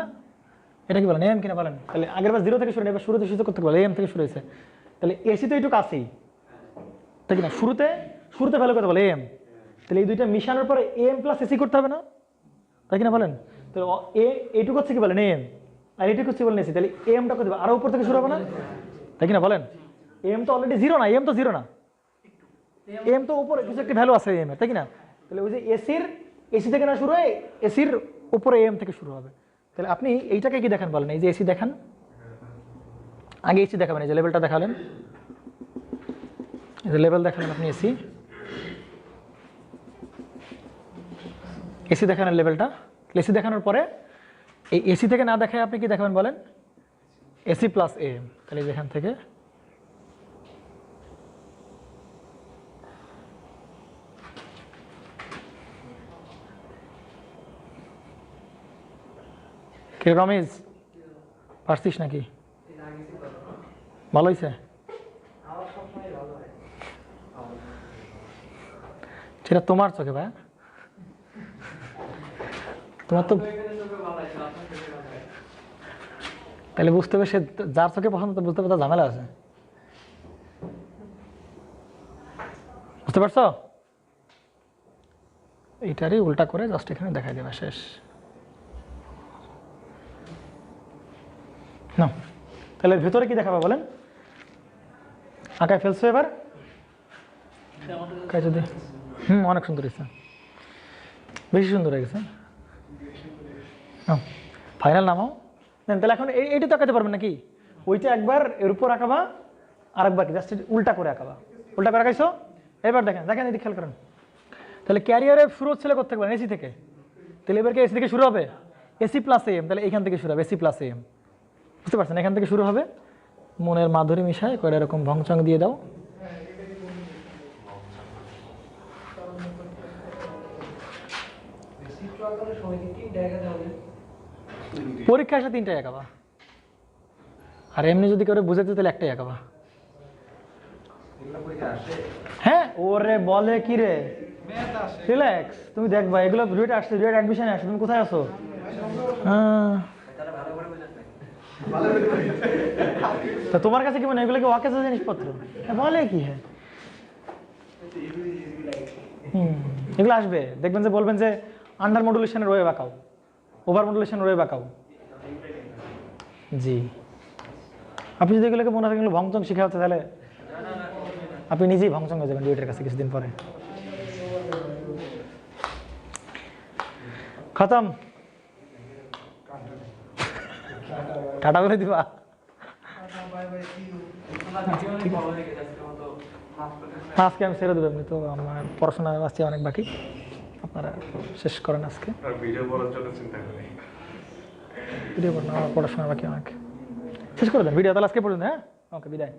এটা কি বলেন, এম কিনা বলেন? তাহলে আগের বার জিরো থেকে শুরু, এবার শুরুতে শুরু করতে বলে এম থেকে শুরু হয়েছে। তাহলে এসি তো একটু কাছেই, তাই কি না? শুরুতে ভ্যালু করতে বলে এম, তাহলে এই দুইটা মিশানোর পরে এম প্লাস এসি করতে হবে না, তাই কিনা বলেন? তাহলে এইটুকু হচ্ছে কি বলেন এম, আর এইটুকু হচ্ছে বলেন এসি, তাহলে এমটা করতে হবে আরো উপর থেকে শুরু হবে না, তাই কিনা বলেন? এম তো অলরেডি জিরো না, এম তো জিরো না, এম তো উপরে কিছু একটা ভ্যালু আছে এম এর, তাই কিনা? তাহলে ওই যে এসি থেকে না শুরু হয়, এসির উপরে এম থেকে শুরু হবে। তাহলে আপনি এইটাকে কি দেখান বলেন? এই যে এসি দেখান, আগে এসি দেখাবেন, এই যে লেভেলটা দেখালেন, এই যে লেভেল দেখালেন আপনি এসি দেখানোর লেভেলটা। এসি দেখানোর পরে এই এসি থেকে না দেখায় আপনি কি দেখাবেন বলেন? A C plus M. তাহলে যেখান থেকে কে রমেশ পারছিস নাকি? ভালো হয়েছে? সেটা তোমার চোখে ভাই, তোমার তো তাহলে বুঝতে হবে, সে যার চোখে পছন্দ তো বুঝতে হবে তার ঝামেলা আছে, বুঝতে পারছো? এইটারই উল্টা করে জাস্ট এখানে দেখাই দেবে, শেষ না। তাহলে ভেতরে কি দেখাবে বলেন? আঁকায় ফেলছো এবার? যদি অনেক সুন্দর হয়েছে, বেশি সুন্দর হয়ে গেছে। ফাইনাল নামাও। তাহলে এখন এইটা তো আঁকাতে পারবেন নাকি? ওইটা একবার এর উপর আঁকাবা, আর একবার জাস্ট উল্টা করে আঁকাবা। উল্টা করে আঁকাইছো? এবার দেখেন এদিকে খেয়াল করেন। তাহলে ক্যারিয়ারে শুরু হচ্ছিল কোথেকে বলেন? এসি থেকে। তাহলে এবার কি এসি থেকে শুরু হবে? এসি প্লাস এম, তাহলে এখান থেকে শুরু হবে এসি প্লাস এম, বুঝতে পারছেন? এখান থেকে শুরু হবে। মনের মাধুরী মিশায় কয়টা এরকম ভংচং দিয়ে দাও। পরীক্ষা আসলে 3টাই আঁকাবা, আর এমনি যদি কেউ বুঝাতে তাহলে একটাই আঁকাবা। হ্যাঁ, ওরে বলে কি রে, রিল্যাক্স, তুমি দেখবা এগুলো রুয়েট আসছে, রুয়েট অ্যাডমিশনে আসছে, তুমি কোথায় আছো? তো তোমার কাছে কি মানে এগুলো কি ওয়াকেজ জিনিসপত্র? বলে কি? হ্যাঁ, এগুলো আসবে, দেখবেন যে বলবেন যে আন্ডার মডুলেশনের ওয়েভ আঁকাও, ওভার মডুলেশনের ওয়েভ আঁকাও। জি, আপনি যদি এগুলোকে মনে হয় এগুলো ভংচং শিখা হচ্ছে, তাহলে আপনি নিজেই ভংচং হয়ে যাবেন ডুয়েটের কাছে কিছুদিন পরে। খতম, টাটা বলে দিবা। আজকে আমি ছেড়ে দেবো, এমনি তো আমার পড়াশোনা আছে অনেক বাকি, আপনারা শেষ করেন আজকে। ভিডিও করার জন্য চিন্তা করি, ভিডিও করেন, আমার পড়াশোনা বাকি অনেক, শেষ করে দেন ভিডিও। তাহলে আজকে পর্যন্ত, হ্যাঁ, ওকে, বিদায়।